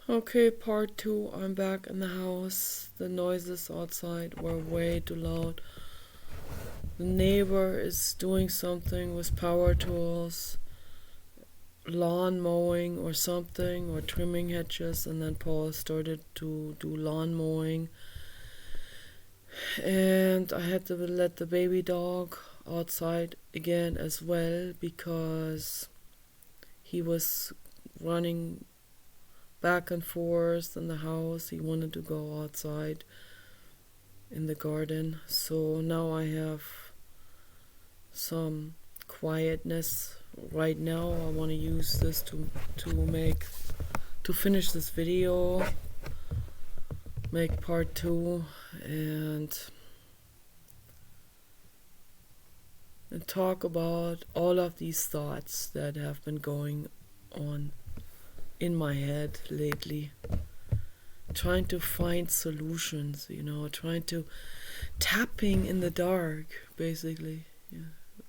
Okay, part two. I'm back in the house. The noises outside were way too loud. The neighbor is doing something with power tools, lawn mowing or something, or trimming hedges, and then Paul started to do lawn mowing. And I had to let the baby dog outside again as well because he was running back and forth in the house. He wanted to go outside in the garden. So now I have some quietness right now. I want to use this to finish this video, make part two, and talk about all of these thoughts that have been going on in my head lately. Trying to find solutions, trying to tapping in the dark, basically. Yeah.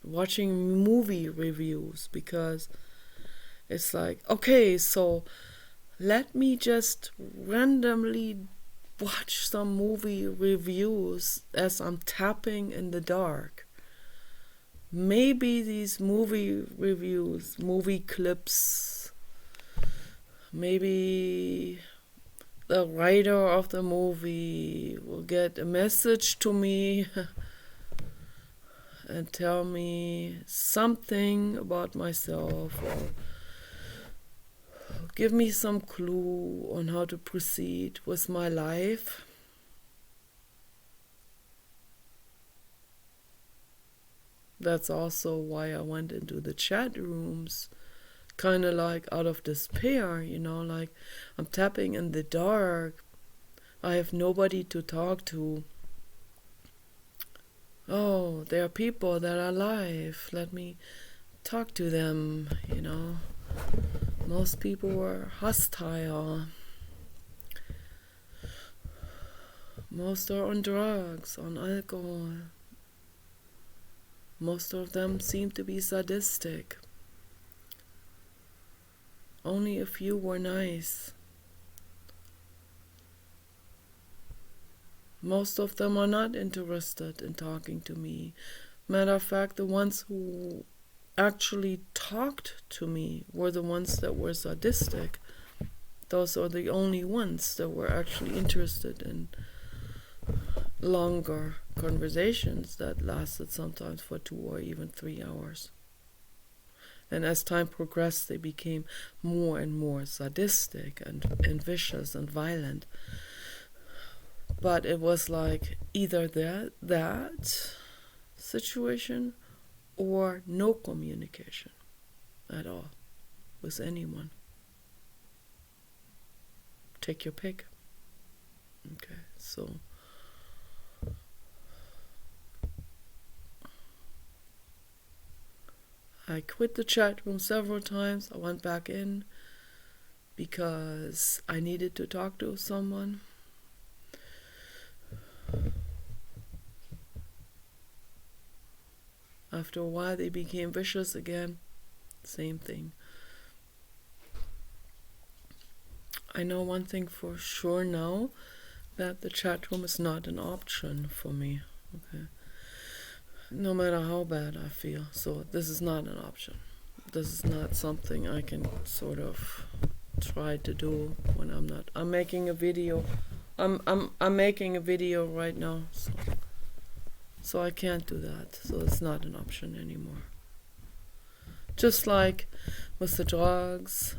Watching movie reviews because it's like, okay, so let me just randomly watch some movie reviews as I'm tapping in the dark. Maybe these movie reviews, movie clips, maybe the writer of the movie will get a message to me and tell me something about myself or give me some clue on how to proceed with my life. That's also why I went into the chat rooms, kind of like out of despair, like I'm tapping in the dark. I have nobody to talk to. Oh, there are people that are alive. Let me talk to them, Most people were hostile. Most are on drugs, on alcohol. Most of them seem to be sadistic. Only a few were nice. Most of them are not interested in talking to me. Matter of fact, the ones who actually talked to me were the ones that were sadistic. Those are the only ones that were actually interested in longer conversations that lasted sometimes for 2 or even 3 hours. And as time progressed, they became more and more sadistic and vicious and violent. But it was like either that situation or no communication at all with anyone. Take your pick. Okay, so I quit the chat room several times. I went back in because I needed to talk to someone. After a while, they became vicious again. Same thing. I know one thing for sure now, that the chat room is not an option for me. Okay. No matter how bad I feel. So this is not an option. This is not something I can sort of try to do when I'm not. I'm making a video. I'm making a video right now. So I can't do that. So it's not an option anymore. Just like with the drugs,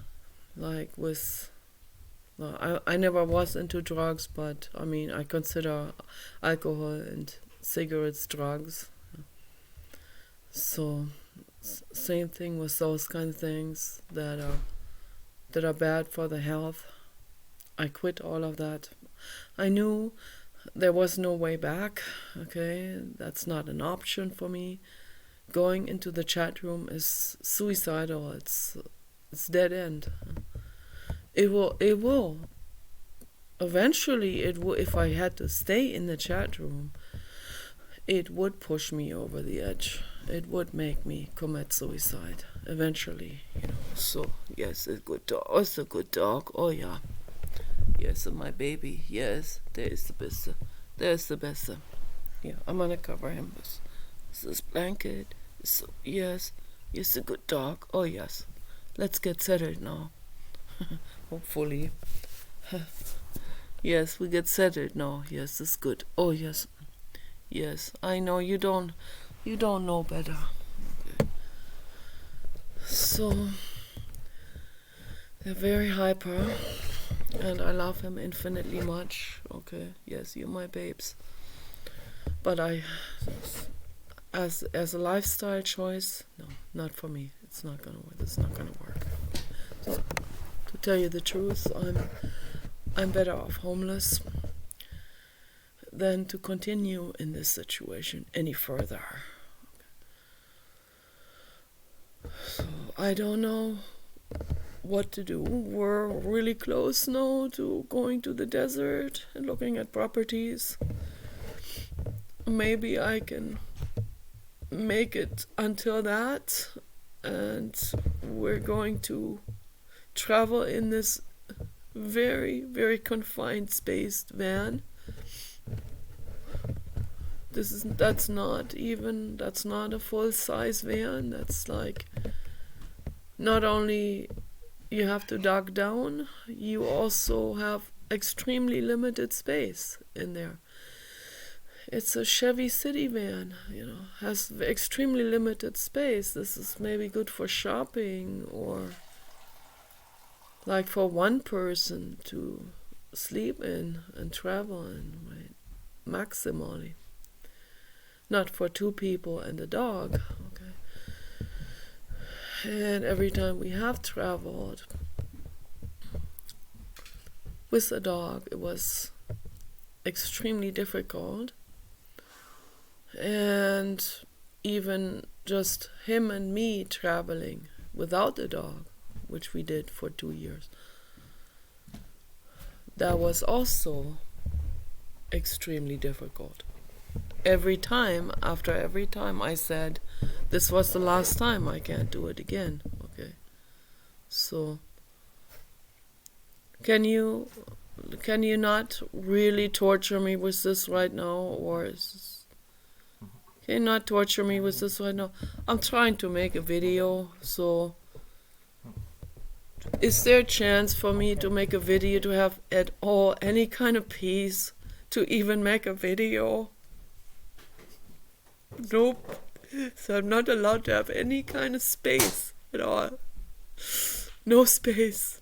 like with... I never was into drugs, but I consider alcohol and cigarettes drugs. So same thing with those kind of things that are bad for the health. I quit all of that. I knew there was no way back. Okay, that's not an option for me. Going into the chat room is suicidal. It's dead end. It will. Eventually, it will. If I had to stay in the chat room, it would push me over the edge. It would make me commit suicide eventually. So yes, it's a good dog. Oh yeah. Yes, my baby. Yes, there is the best. There's the best. Yeah, I'm gonna cover him with this blanket. So, yes, he's a good dog. Oh, yes. Let's get settled now. Hopefully. Yes, we get settled now. Yes, it's good. Oh, yes. Yes, I know you don't know better. Okay. So, they're very hyper, and I love him infinitely much. Okay, yes, you're my babes. But as a lifestyle choice, no, not for me. It's not gonna work. It's not gonna work. So, to tell you the truth, I'm better off homeless than to continue in this situation any further. So I don't know what to do. We're really close now to going to the desert and looking at properties. Maybe I can make it until that, and we're going to travel in this very, very confined spaced van. That's not a full-size van. That's like, not only you have to duck down, you also have extremely limited space in there. It's a Chevy City van, has extremely limited space. This is maybe good for shopping, or like for one person to sleep in and travel in, right? Maximally. Not for two people and a dog, okay? And every time we have traveled with a dog, it was extremely difficult. And even just him and me traveling without a dog, which we did for 2 years, that was also extremely difficult. After every time I said, this was the last time, I can't do it again. Okay. So can you not really torture me with this right now, or can you not torture me with this right now? I'm trying to make a video, so is there a chance for me to make a video, to have at all any kind of peace, to even make a video? Nope. So I'm not allowed to have any kind of space at all. No space.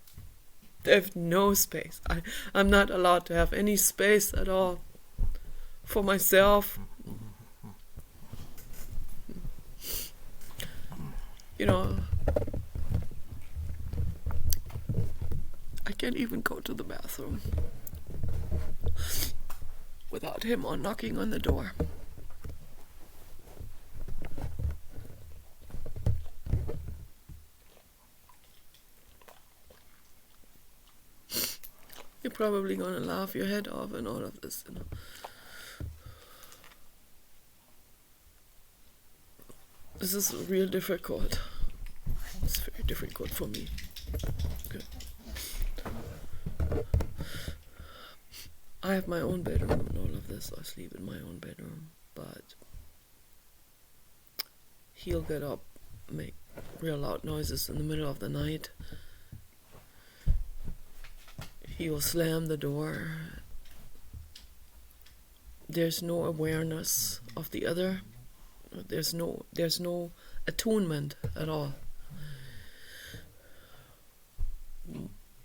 There's no space. I'm not allowed to have any space at all for myself. I can't even go to the bathroom without him knocking on the door. You're probably gonna laugh your head off and all of this, This is real difficult. It's very difficult for me. Okay. I have my own bedroom and all of this. I sleep in my own bedroom, but he'll get up, make real loud noises in the middle of the night. He will slam the door. There's no awareness of the other. There's no attunement at all.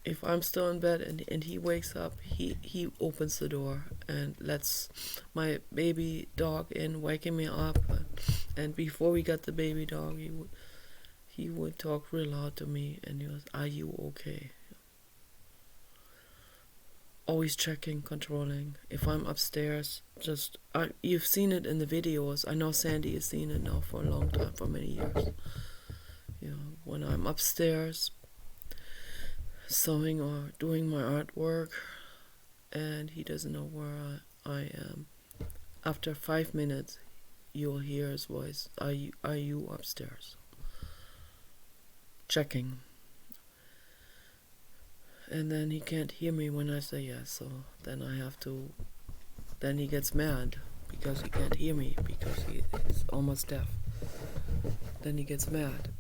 If I'm still in bed and he wakes up, he opens the door and lets my baby dog in, waking me up. And before we got the baby dog, he would talk real loud to me, and he was, "Are you okay?" Always checking, controlling. If I'm upstairs, you've seen it in the videos. I know Sandy has seen it now for a long time, for many years. When I'm upstairs sewing or doing my artwork and he doesn't know where I am, after 5 minutes you'll hear his voice, are you upstairs? Checking. And then he can't hear me when I say yes, so then then he gets mad because he can't hear me because he is almost deaf. Then he gets mad.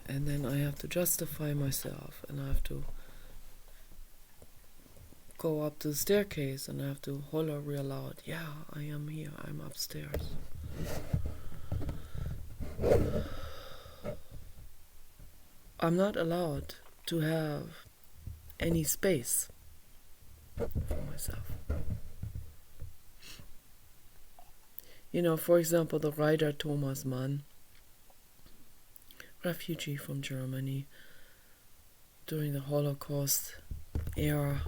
And then I have to justify myself, and I have to go up to the staircase, and I have to holler real loud, yeah, I am here, I'm upstairs. I'm not allowed to have any space for myself. For example, the writer Thomas Mann, refugee from Germany during the Holocaust era.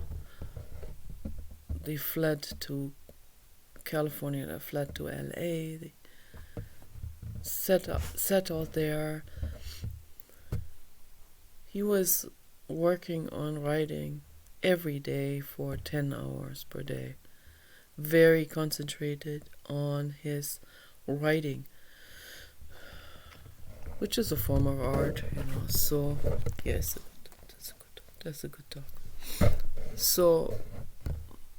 They fled to California, they fled to LA, they settled there. He was working on writing every day for 10 hours per day, very concentrated on his writing, which is a form of art, so yes, that's a good talk. So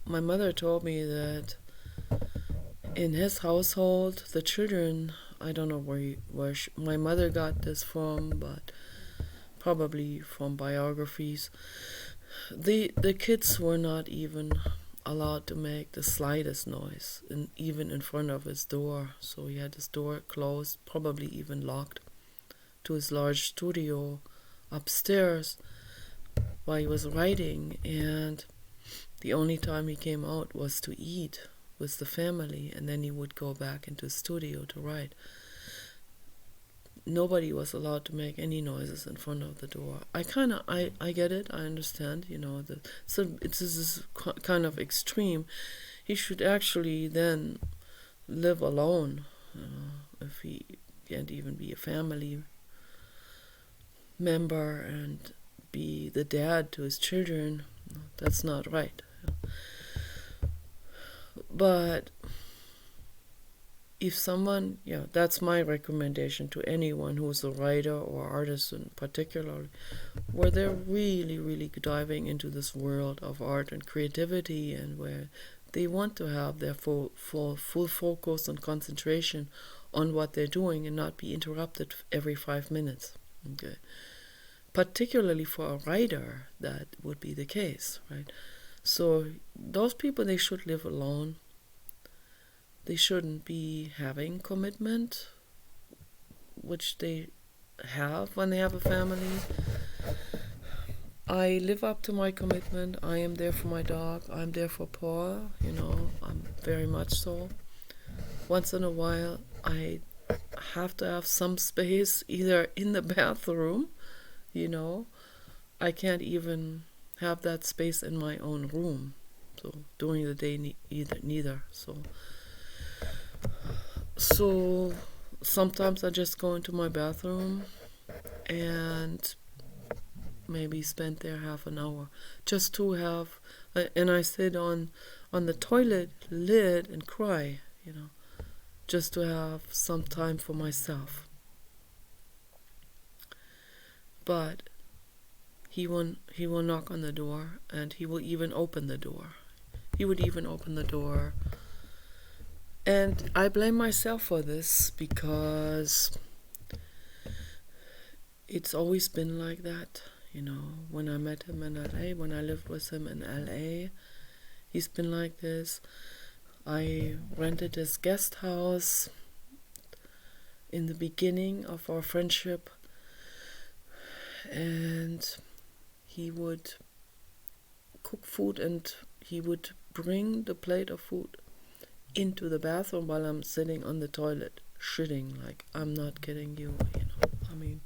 my mother told me that in his household, the children, I don't know where my mother got this from, but probably from biographies, the kids were not even allowed to make the slightest noise, even in front of his door. So he had his door closed, probably even locked, to his large studio upstairs while he was writing, and the only time he came out was to eat with the family, and then he would go back into the studio to write. Nobody was allowed to make any noises in front of the door. I get it, I understand, so this is kind of extreme. He should actually then live alone, if he can't even be a family member and be the dad to his children. That's not right. But if someone, that's my recommendation to anyone who's a writer or artist in particular, where they're really, really diving into this world of art and creativity, and where they want to have their full focus and concentration on what they're doing and not be interrupted every 5 minutes. Okay. Particularly for a writer, that would be the case, right? So those people, they should live alone. They shouldn't be having commitment, which they have when they have a family. I live up to my commitment. I am there for my dog. I'm there for Paul, I'm very much so. Once in a while, I have to have some space, either in the bathroom, I can't even have that space in my own room. So during the day, neither. So sometimes I just go into my bathroom and maybe spend there half an hour just to have, and I sit on the toilet lid and cry, just to have some time for myself. But he will knock on the door, and he will even open the door. He would even open the door. And I blame myself for this, because it's always been like that. When I met him in LA, when I lived with him in LA, he's been like this. I rented his guest house in the beginning of our friendship, and he would cook food, and he would bring the plate of food into the bathroom while I'm sitting on the toilet shitting. Like, I'm not kidding you, I mean,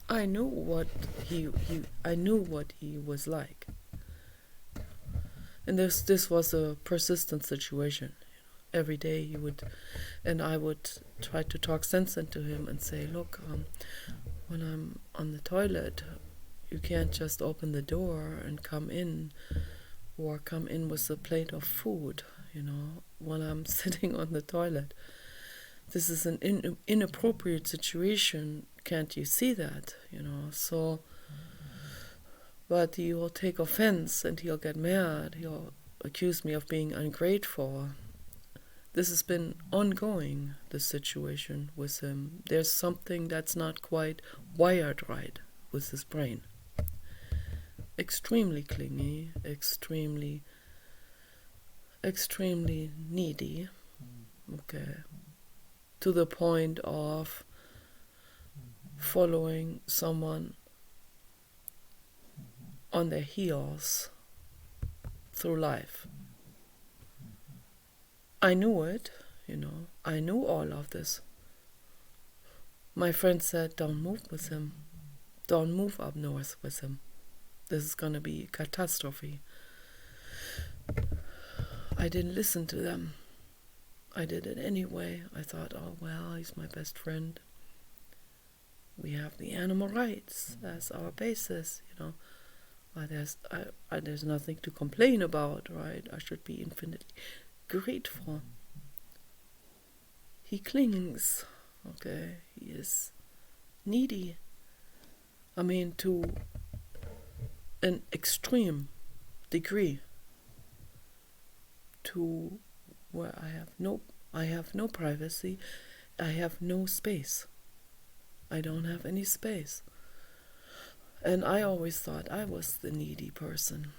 I knew what he was like, and this was a persistent situation. Every day he would, and I would try to talk sense into him and say, look, when I'm on the toilet, you can't just open the door and come in, or come in with a plate of food, while I'm sitting on the toilet. This is an inappropriate situation. Can't you see that? So but he'll take offense and he'll get mad. He'll accuse me of being ungrateful. This has been ongoing, this situation with him. There's something that's not quite wired right with his brain. Extremely clingy, extremely needy, okay, to the point of following someone on their heels through life. I knew it, I knew all of this. My friend said, don't move with him. Don't move up north with him. This is going to be a catastrophe. I didn't listen to them. I did it anyway. I thought, oh, well, he's my best friend. We have the animal rights as our basis, There's nothing to complain about, right? I should be infinitely grateful. He clings, okay? He is needy. To an extreme degree. To where I have no privacy, I have no space. I don't have any space. And I always thought I was the needy person.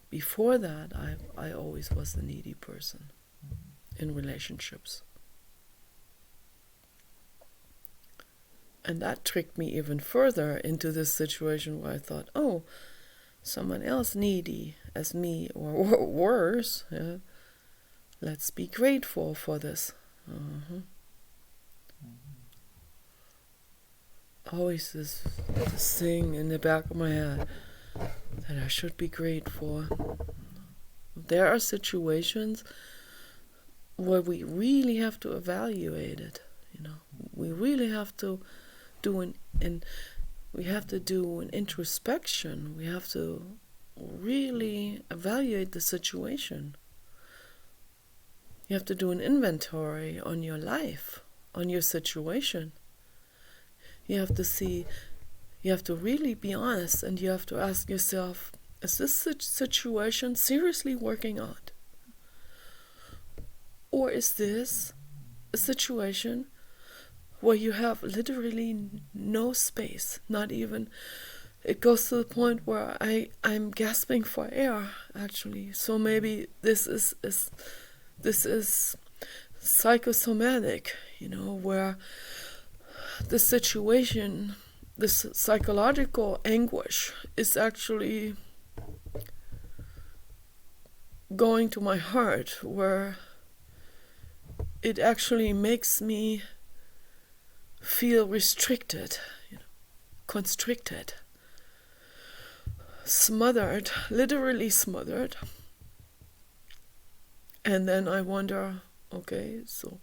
Before that, I always was the needy person in relationships. And that tricked me even further into this situation where I thought, oh, someone else needy as me, or worse, yeah? Let's be grateful for this. Always this thing in the back of my head that I should be grateful. There are situations where we really have to evaluate it. We really have to do an introspection. We have to really evaluate the situation. You have to do an inventory on your life, on your situation. You have to really be honest, and you have to ask yourself, is this situation seriously working out? Or is this a situation where you have literally no space, not even, it goes to the point where I'm gasping for air, actually. So maybe this is psychosomatic, where the situation, this psychological anguish is actually going to my heart, where it actually makes me feel restricted, constricted, smothered, literally smothered. And then I wonder, okay, so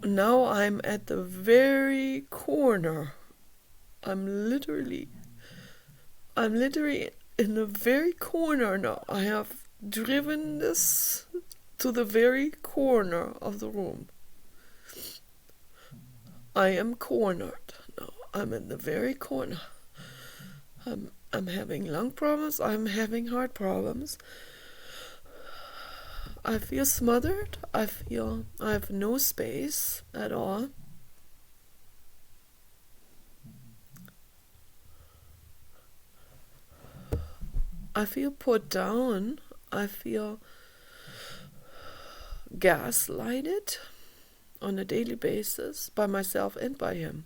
now I'm at the very corner. I'm literally in the very corner now. I have driven this to the very corner of the room. I am cornered now. I'm in the very corner. I'm having lung problems. I'm having heart problems. I feel smothered. I feel I have no space at all. I feel put down. I feel gaslighted on a daily basis by myself and by him.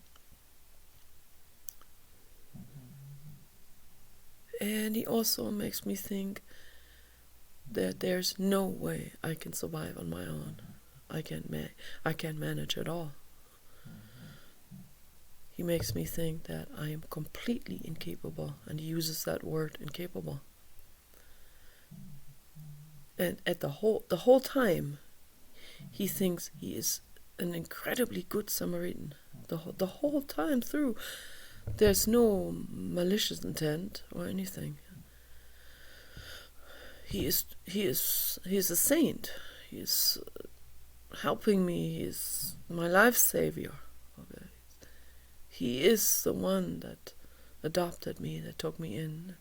And he also makes me think that there's no way I can survive on my own. I can't manage at all. He makes me think that I am completely incapable, and he uses that word, incapable. And at the whole time, he thinks he is an incredibly good Samaritan. The whole time through, there's no malicious intent or anything. He is a saint. He is helping me. He is my life savior. Okay. He is the one that adopted me, that took me in.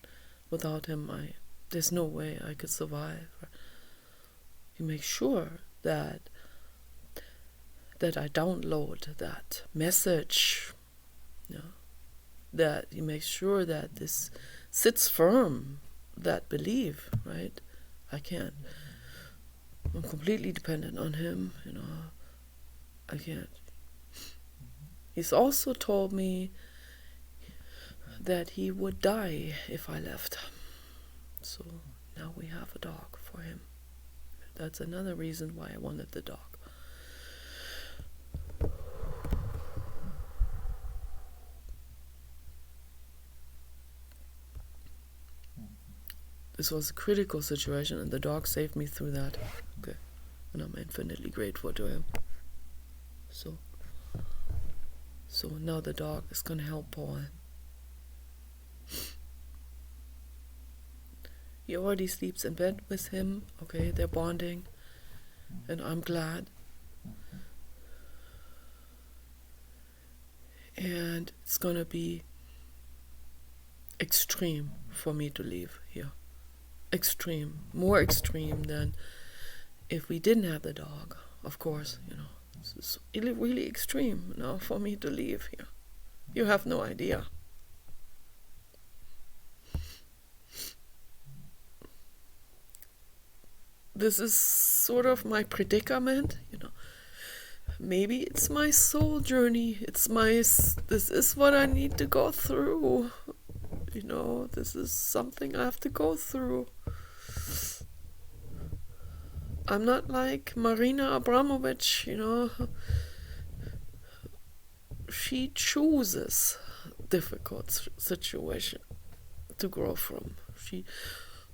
Without him, there's no way I could survive. He makes sure that I download that message, that he makes sure that this sits firm, that belief, right? I can't. I'm completely dependent on him, I can't. He's also told me that he would die if I left. So now we have a dog for him. That's another reason why I wanted the dog. This was a critical situation, and the dog saved me through that. Okay. And I'm infinitely grateful to him. So now the dog is gonna help Paul. He already sleeps in bed with him. Okay, they're bonding, and I'm glad. And it's gonna be extreme for me to leave here. Extreme, more extreme than if we didn't have the dog, of course, It's really extreme now for me to leave here. You have no idea. This is sort of my predicament, Maybe it's my soul journey. This is what I need to go through. This is something I have to go through. I'm not like Marina Abramovich, She chooses difficult situation to grow from. She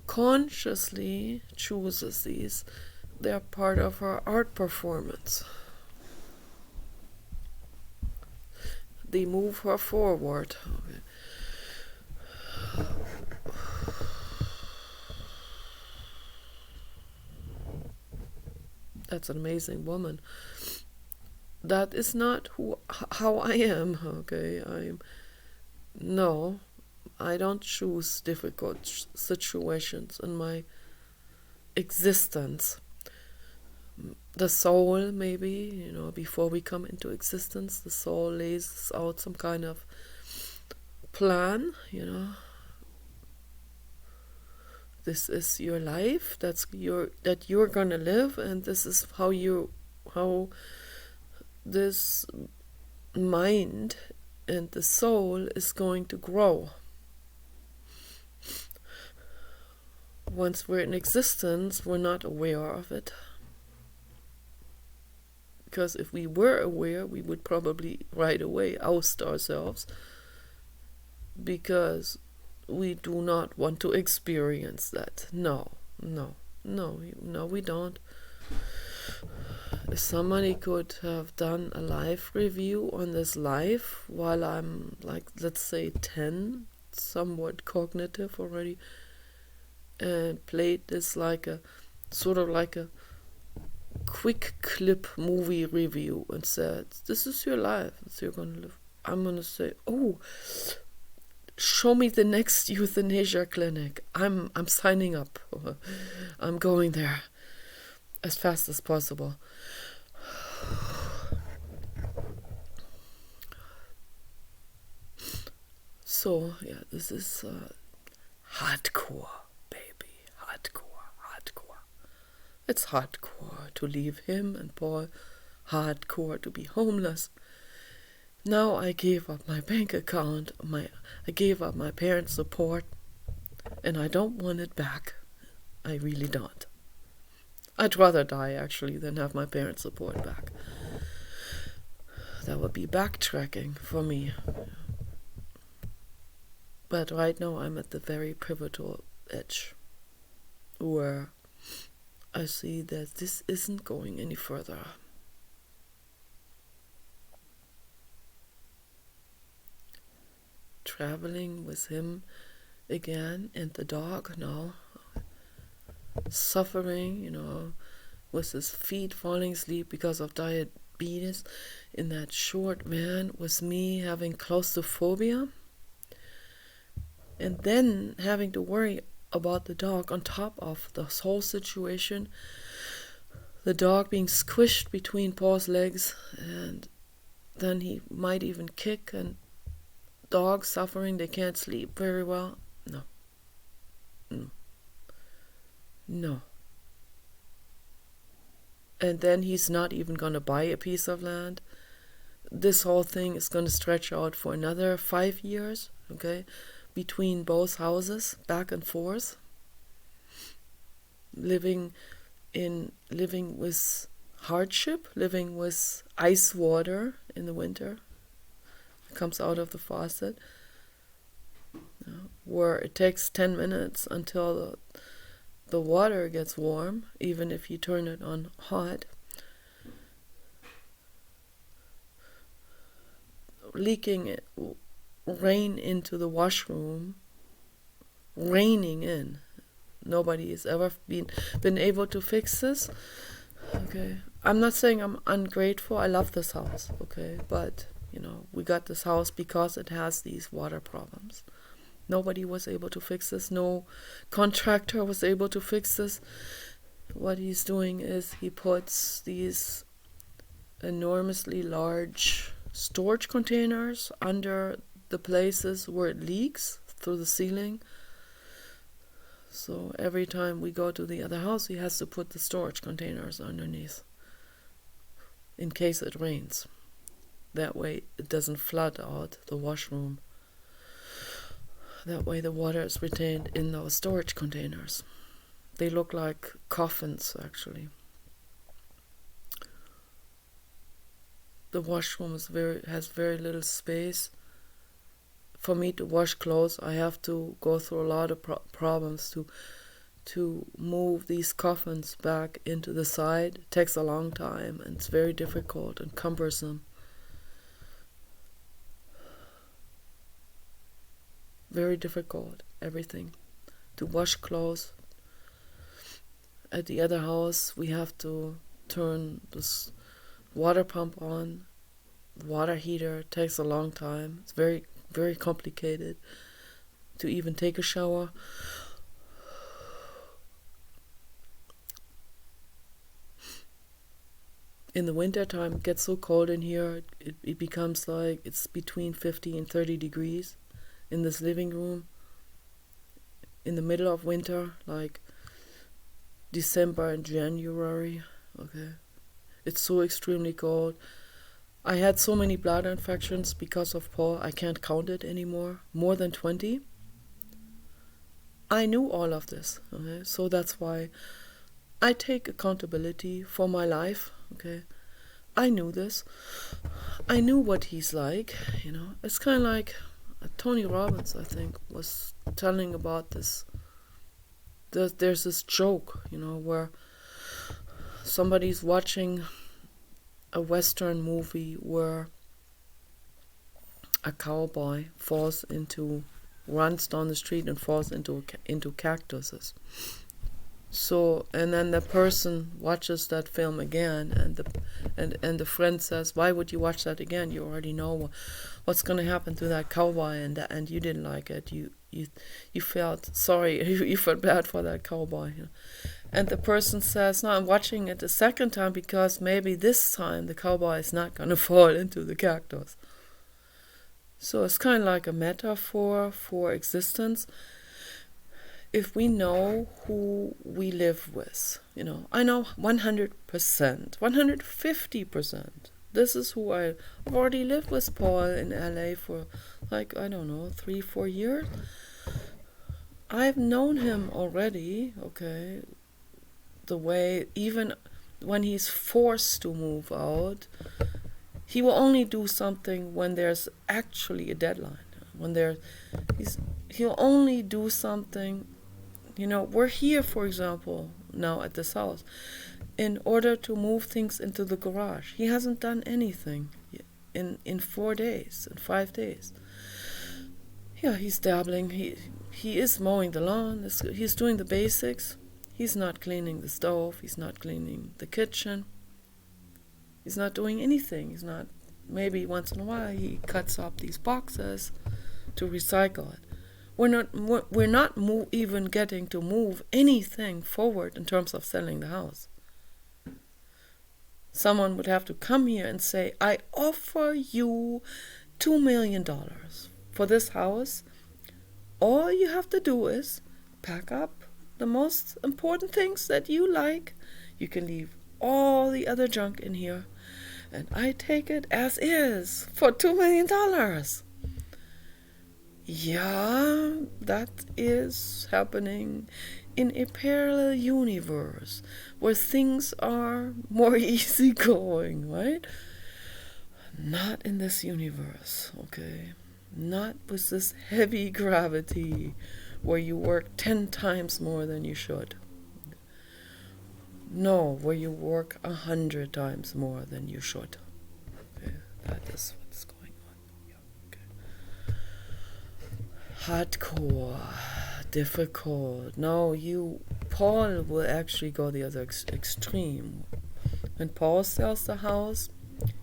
consciously chooses these. They're part of her art performance. They move her forward. Okay. That's an amazing woman. That is not how I am, okay? I don't choose difficult situations in my existence. The soul, maybe, before we come into existence, the soul lays out some kind of plan, This is your life, that you're gonna live, and this is how this mind and the soul is going to grow. Once we're in existence, we're not aware of it. Because if we were aware, we would probably right away oust ourselves, because we do not want to experience that. No, we don't. If somebody could have done a live review on this life while I'm, let's say 10, somewhat cognitive already, and played this like a quick clip movie review and said, this is your life, it's you're gonna live, I'm gonna say, oh, show me the next euthanasia clinic. I'm signing up. I'm going there as fast as possible. So, this is hardcore, baby. Hardcore. It's hardcore to leave him and Paul. Hardcore to be homeless. Now I gave up my bank account, I gave up my parents' support, and I don't want it back. I really don't. I'd rather die, actually, than have my parents' support back. That would be backtracking for me. But right now I'm at the very pivotal edge, where I see that this isn't going any further. Traveling with him again, and the dog now suffering, with his feet falling asleep because of diabetes, in that short man, with me having claustrophobia, And then having to worry about the dog on top of this whole situation, the dog being squished between Paul's legs, and then he might even kick, and dogs suffering, they can't sleep very well. No. No. And then he's not even going to buy a piece of land. This whole thing is going to stretch out for another 5 years, okay, between both houses, back and forth. Living with hardship, living with ice water in the winter. It comes out of the faucet. Where it takes 10 minutes until the water gets warm, even if you turn it on hot. Leaking rain into the washroom, raining in. Nobody has ever been able to fix this. Okay, I'm not saying I'm ungrateful. I love this house. Okay, but we got this house because it has these water problems. Nobody was able to fix this. No contractor was able to fix this. What he's doing is he puts these enormously large storage containers under the places where it leaks through the ceiling. So every time we go to the other house, he has to put the storage containers underneath in case it rains. That way it doesn't flood out the washroom. That way the water is retained in those storage containers. They look like coffins, actually. The washroom has very little space. For me to wash clothes, I have to go through a lot of problems to move these coffins back into the side. It takes a long time, and it's very difficult and cumbersome. Very difficult, everything. To wash clothes. At the other house, we have to turn this water pump on. The water heater takes a long time. It's very, very complicated to even take a shower. In the winter time, it gets so cold in here, it becomes like it's between 50 and 30 degrees. In this living room, in the middle of winter, like December and January, okay, it's so extremely cold. I had so many bladder infections because of Paul, I can't count it anymore, more than 20. I knew all of this, okay, so that's why I take accountability for my life, okay. I knew this. I knew what he's like, it's kind of like Tony Robbins, I think, was telling about this. There's this joke, where somebody's watching a Western movie where a cowboy runs down the street and falls into cactuses. So, and then the person watches that film again, and the friend says, "Why would you watch that again? You already know what's going to happen to that cowboy, and you didn't like it. You felt sorry. You felt bad for that cowboy." And the person says, "No, I'm watching it a second time because maybe this time the cowboy is not going to fall into the cactus." So it's kind of like a metaphor for existence. If we know who we live with, I know 100%, 150%. This is who I've already lived with Paul in LA for 3-4 years. I've known him already, okay, the way, even when he's forced to move out, he will only do something when there's actually a deadline. He'll only do something. We're here, for example, now at this house, in order to move things into the garage. He hasn't done anything in 4 days, in 5 days. Yeah, he's dabbling. He is mowing the lawn. He's doing the basics. He's not cleaning the stove. He's not cleaning the kitchen. He's not doing anything. He's not. Maybe once in a while he cuts up these boxes to recycle it. we're not even getting to move anything forward in terms of selling the house. Someone would have to come here and say, I offer you $2 million for this house. All you have to do is pack up the most important things that you like. You can leave all the other junk in here, and I take it as is for $2 million. Yeah, that is happening in a parallel universe where things are more easygoing, right? Not in this universe, okay? Not with this heavy gravity where you work 10 times more than you should. No, where you work 100 times more than you should. Okay, that is what's going on. Yeah, okay. Hardcore, difficult. No, Paul will actually go the other extreme. When Paul sells the house,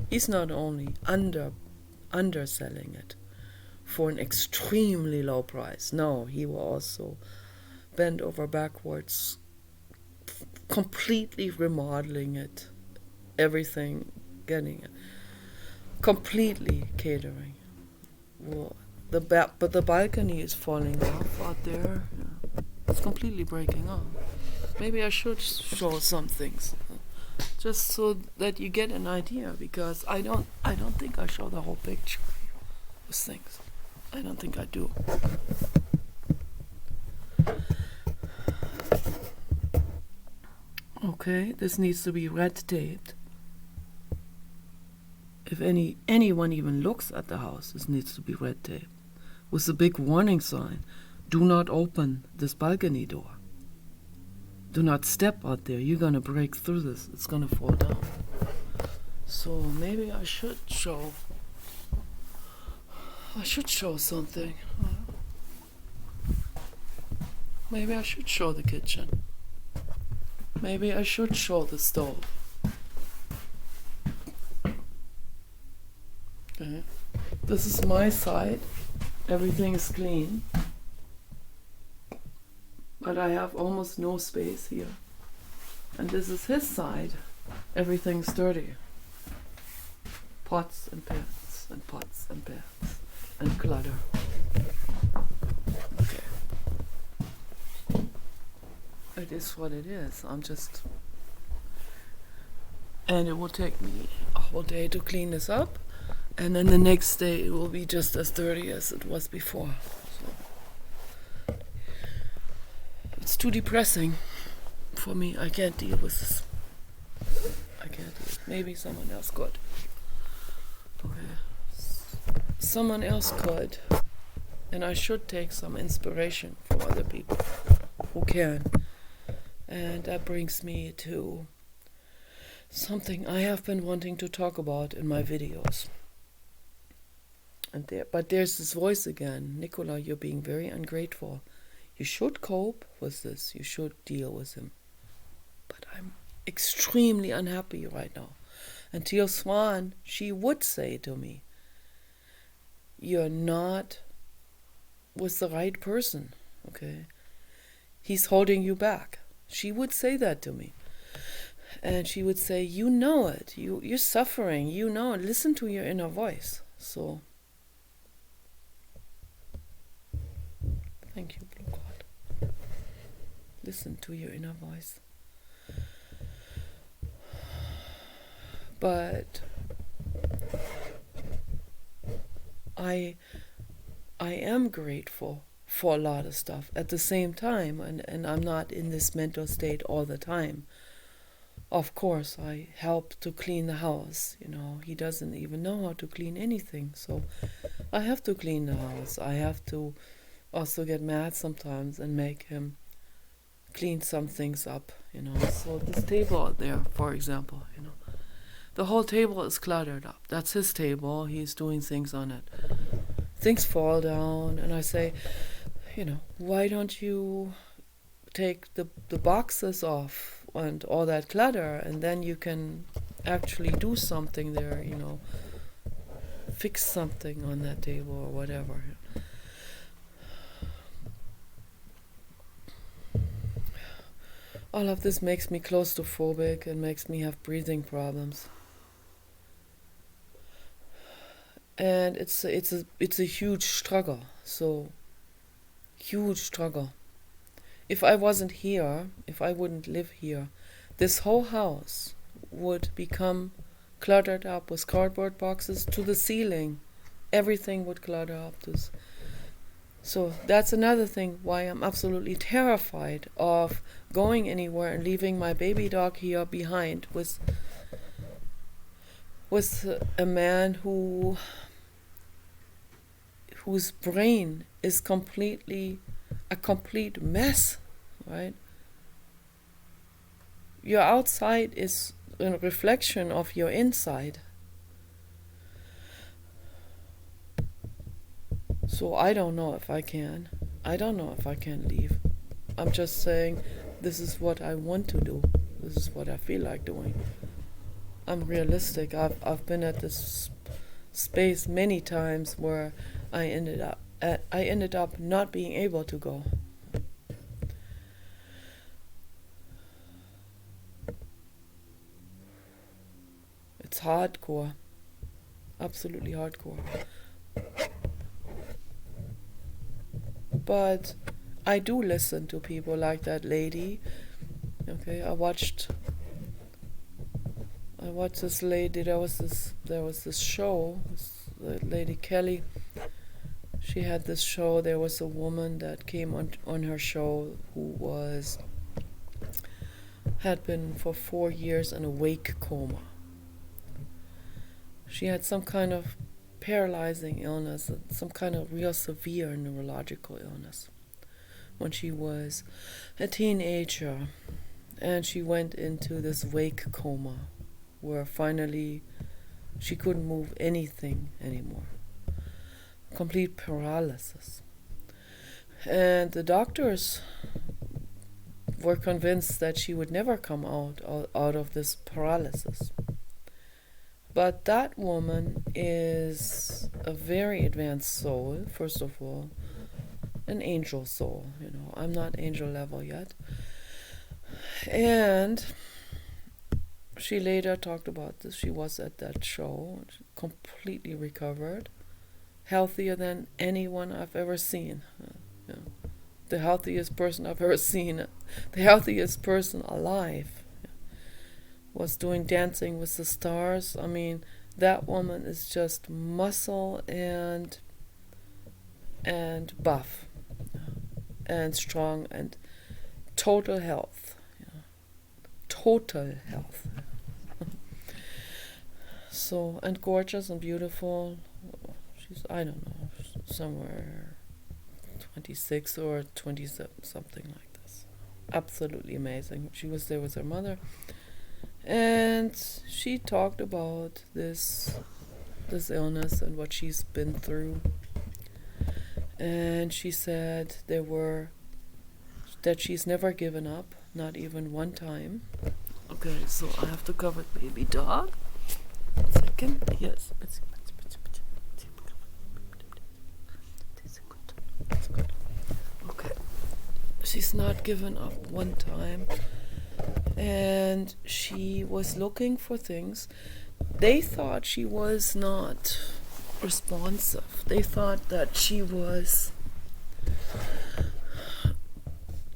he's not only underselling it for an extremely low price. No, he will also bend over backwards, completely remodeling it, everything, getting it, completely catering. Well, but the balcony is falling off out there. Yeah. It's completely breaking off. Maybe I should show some things, just so that you get an idea, because I don't think I show the whole picture with things. I don't think I do. Okay, this needs to be red taped. If anyone even looks at the house, this needs to be red taped with a big warning sign: do not open this balcony door. Do not step out there. You're gonna break through this. It's gonna fall down. So maybe I should show something. Maybe I should show the kitchen. Maybe I should show the stove. Okay. This is my side. Everything is clean. But I have almost no space here. And this is his side. Everything's dirty. Pots and pans and pots and pans and clutter. Okay. It is what it is. And it will take me a whole day to clean this up. And then the next day it will be just as dirty as it was before. So it's too depressing for me. I can't deal with this. I can't deal. Maybe someone else could. Okay. Someone else could. And I should take some inspiration from other people who can. And that brings me to something I have been wanting to talk about in my videos. But there's this voice again. Nicola, you're being very ungrateful. You should cope with this. You should deal with him. But I'm extremely unhappy right now. And Teal Swan, she would say to me, you're not with the right person, okay? He's holding you back. She would say that to me. And she would say, you know it. You're suffering. You know it. Listen to your inner voice. So, thank you, Blue God. Listen to your inner voice. But I am grateful for a lot of stuff at the same time, and I'm not in this mental state all the time. Of course, I help to clean the house. He doesn't even know how to clean anything, so I have to clean the house. I have to also get mad sometimes and make him clean some things up, So this table out there, for example, the whole table is cluttered up. That's his table. He's doing things on it. Things fall down, and I say, why don't you take the boxes off and all that clutter, and then you can actually do something there, fix something on that table or whatever. All of this makes me claustrophobic and makes me have breathing problems. And it's a huge struggle. So huge struggle. If I wasn't here, if I wouldn't live here, this whole house would become cluttered up with cardboard boxes to the ceiling. Everything would clutter up this. So that's another thing why I'm absolutely terrified of going anywhere and leaving my baby dog here behind with a man whose brain is completely a complete mess, right? Your outside is a reflection of your inside. So I don't know if I can. I don't know if I can leave. I'm just saying this is what I want to do. This is what I feel like doing. I'm realistic. I've been at this space many times where I ended up not being able to go. It's hardcore. Absolutely hardcore. But I do listen to people like that lady. Okay, I watched this lady. There was this show. The lady Kelly. She had this show. There was a woman that came on her show who had been for 4 years in a wake coma. She had some kind of paralyzing illness, some kind of real severe neurological illness when she was a teenager, and she went into this wake coma where finally she couldn't move anything anymore. Complete paralysis. And the doctors were convinced that she would never come out of this paralysis. But that woman is a very advanced soul, first of all, an angel soul. I'm not angel level yet. And she later talked about this. She was at that show, completely recovered, healthier than anyone I've ever seen. The healthiest person I've ever seen, the healthiest person alive. Was doing Dancing with the Stars. I mean, that woman is just muscle and buff and strong and total health. Total health. So, and gorgeous and beautiful. She's, I don't know, somewhere 26 or 27, something like this. Absolutely amazing. She was there with her mother. And she talked about this illness and what she's been through. And she said that she's never given up, not even one time. Okay, so I have to cover baby dog. 1 second. Yes. Okay. She's not given up one time. And she was looking for things. They thought she was not responsive. They thought that she was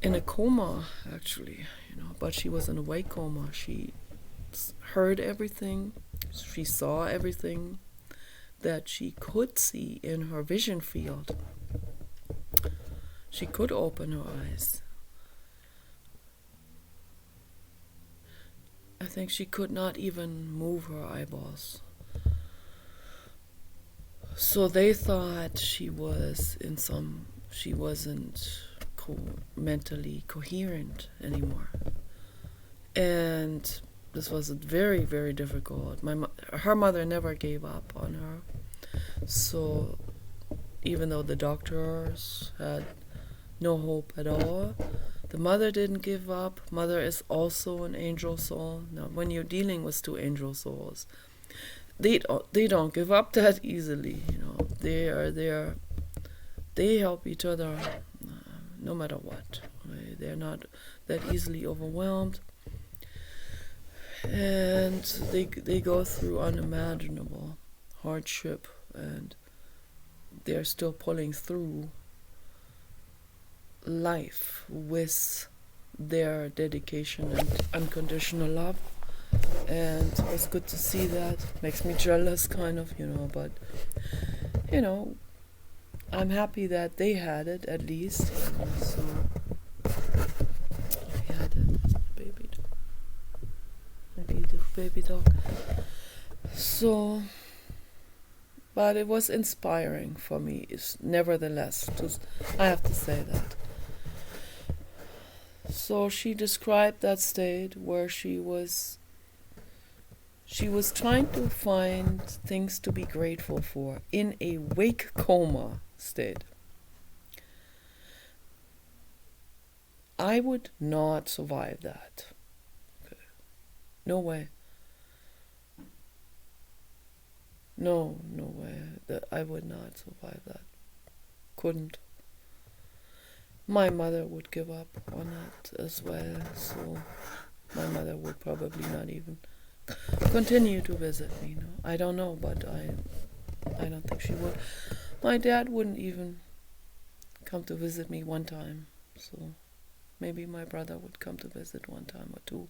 in a coma, actually, but she was in a wake coma. She heard everything. She saw everything that she could see in her vision field. She could open her eyes. I think she could not even move her eyeballs. So they thought she wasn't mentally coherent anymore. And this was very, very difficult. Her mother never gave up on her. So even though the doctors had no hope at all, the mother didn't give up. Mother is also an angel soul. Now, when you're dealing with two angel souls, they don't give up that easily. They are there. They help each other. no matter what. They're not that easily overwhelmed, and they go through unimaginable hardship, and they're still pulling through life with their dedication and unconditional love. And it was good to see that. Makes me jealous, kind of, but I'm happy that they had it, at least. So I had a beautiful baby dog. So, but it was inspiring for me, nevertheless. I have to say that. So she described that state where she was trying to find things to be grateful for in a wake coma state. I would not survive that. Okay. No way. No way. I would not survive that. Couldn't. My mother would give up on it as well, so my mother would probably not even continue to visit me. No, I don't know, but I don't think she would. My dad wouldn't even come to visit me one time, so maybe my brother would come to visit one time or two.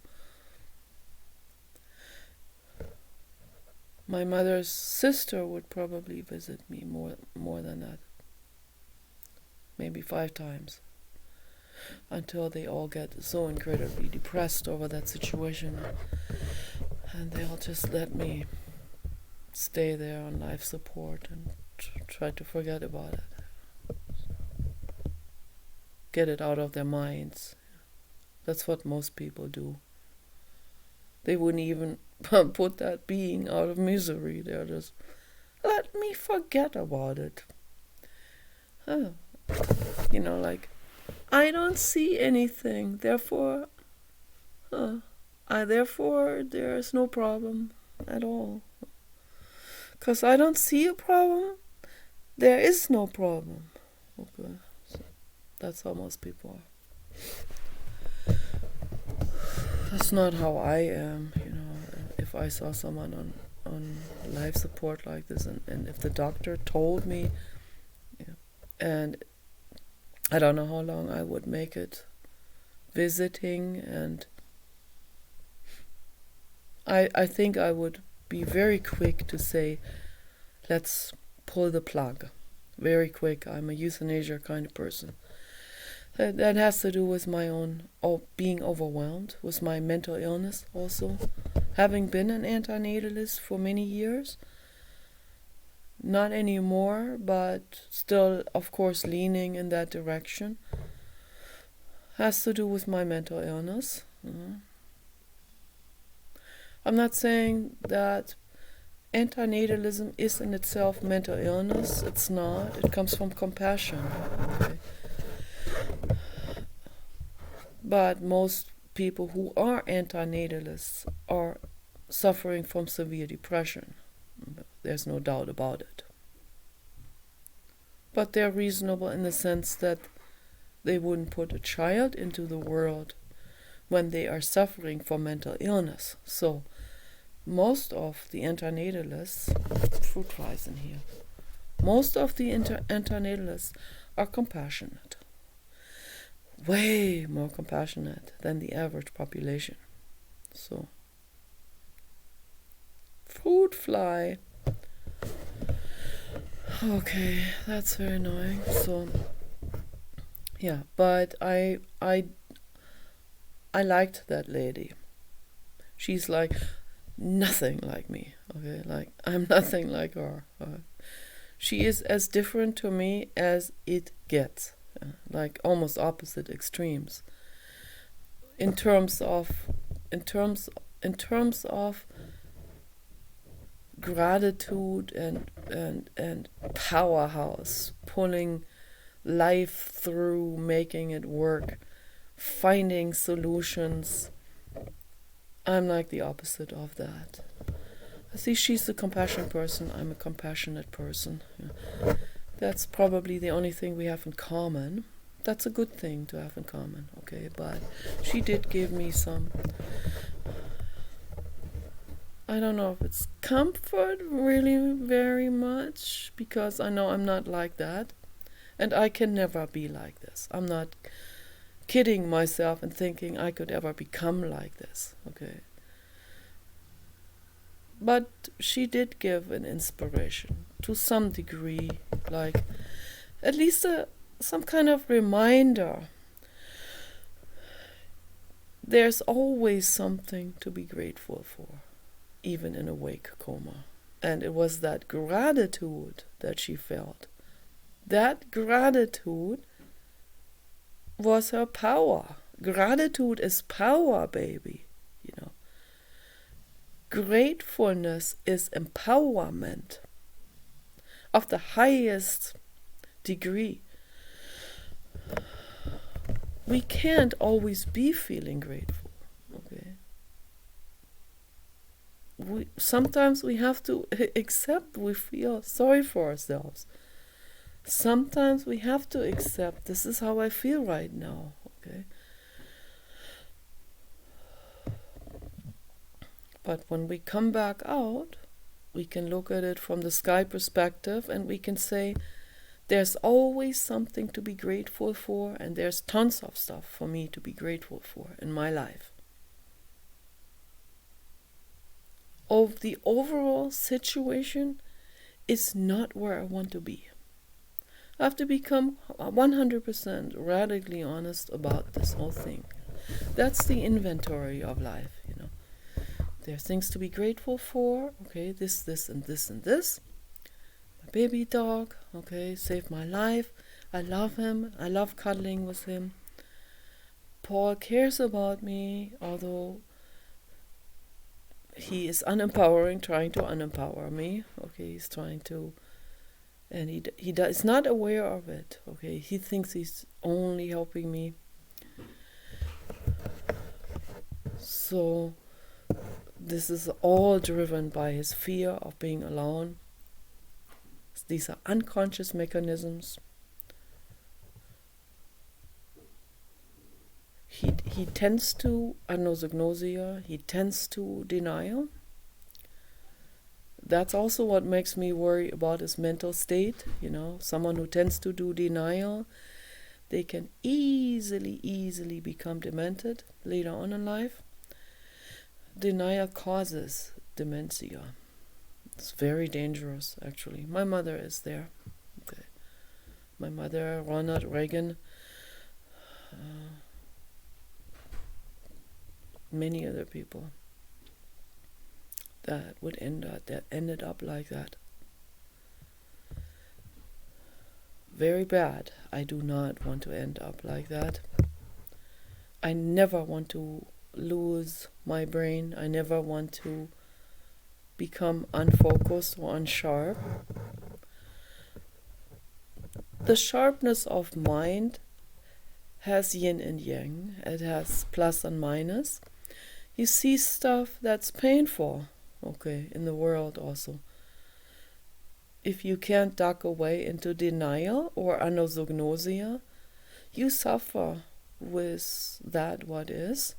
My mother's sister would probably visit me more than that, maybe 5 times, until they all get so incredibly depressed over that situation, and they'll just let me stay there on life support and try to forget about it, get it out of their minds. That's what most people do. They wouldn't even put that being out of misery. They're just, let me forget about it. Like, I don't see anything, therefore there's no problem at all. 'Cause I don't see a problem, there is no problem. Okay, so that's how most people are. That's not how I am, If I saw someone on life support like this, and if the doctor told me, and I don't know how long I would make it visiting, and I think I would be very quick to say, let's pull the plug. Very quick. I'm a euthanasia kind of person. That has to do with my own being overwhelmed, with my mental illness also. Having been an antinatalist for many years, not anymore, but still, of course, leaning in that direction, has to do with my mental illness. I'm not saying that antinatalism is in itself mental illness. It's not. It comes from compassion. Okay? But most people who are antinatalists are suffering from severe depression. There's no doubt about it. But they're reasonable in the sense that they wouldn't put a child into the world when they are suffering from mental illness. So most of the antinatalists, fruit flies in here, most of the antinatalists are compassionate. Way more compassionate than the average population. So, fruit fly. Okay, that's very annoying. So, yeah, but I liked that lady. She's like nothing like me. Okay, like I'm nothing like her. She is as different to me as it gets. Like almost opposite extremes in terms of gratitude and powerhouse, pulling life through, making it work, finding solutions. I'm like the opposite of that. I see she's a compassion person, I'm a compassionate person. That's probably the only thing we have in common. That's a good thing to have in common, okay? But she did give me some, I don't know if it's comfort really very much, because I know I'm not like that. And I can never be like this. I'm not kidding myself and thinking I could ever become like this, okay? But she did give an inspiration to some degree, like at least some kind of reminder. There's always something to be grateful for, even in a wake coma. And it was that gratitude that she felt. That gratitude was her power. Gratitude is power, baby. You know. Gratefulness is empowerment of the highest degree. We can't always be feeling grateful, okay? Sometimes we have to accept we feel sorry for ourselves. Sometimes we have to accept this is how I feel right now, okay? But when we come back out, we can look at it from the sky perspective and we can say, there's always something to be grateful for, and there's tons of stuff for me to be grateful for in my life. Of the overall situation is not where I want to be. I have to become 100% radically honest about this whole thing. That's the inventory of life, you know. There are things to be grateful for, okay, this, and this, and this. My baby dog, okay, saved my life. I love him. I love cuddling with him. Paul cares about me, although he is unempowering, trying to unempower me. Okay, he's trying to, and he is not aware of it. Okay, he thinks he's only helping me. So this is all driven by his fear of being alone. These are unconscious mechanisms. He tends to anosognosia, he tends to denial. That's also what makes me worry about his mental state, you know. Someone who tends to do denial, they can easily become demented later on in life. Denial causes dementia. It's very dangerous, actually. My mother is there. Okay. My mother, Ronald Reagan, many other people that ended up like that. Very bad. I do not want to end up like that. I never want to lose my brain. I never want to become unfocused or unsharp. The sharpness of mind has yin and yang. It has plus and minus. You see stuff that's painful, okay, in the world also. If you can't duck away into denial or anosognosia, you suffer with that what is.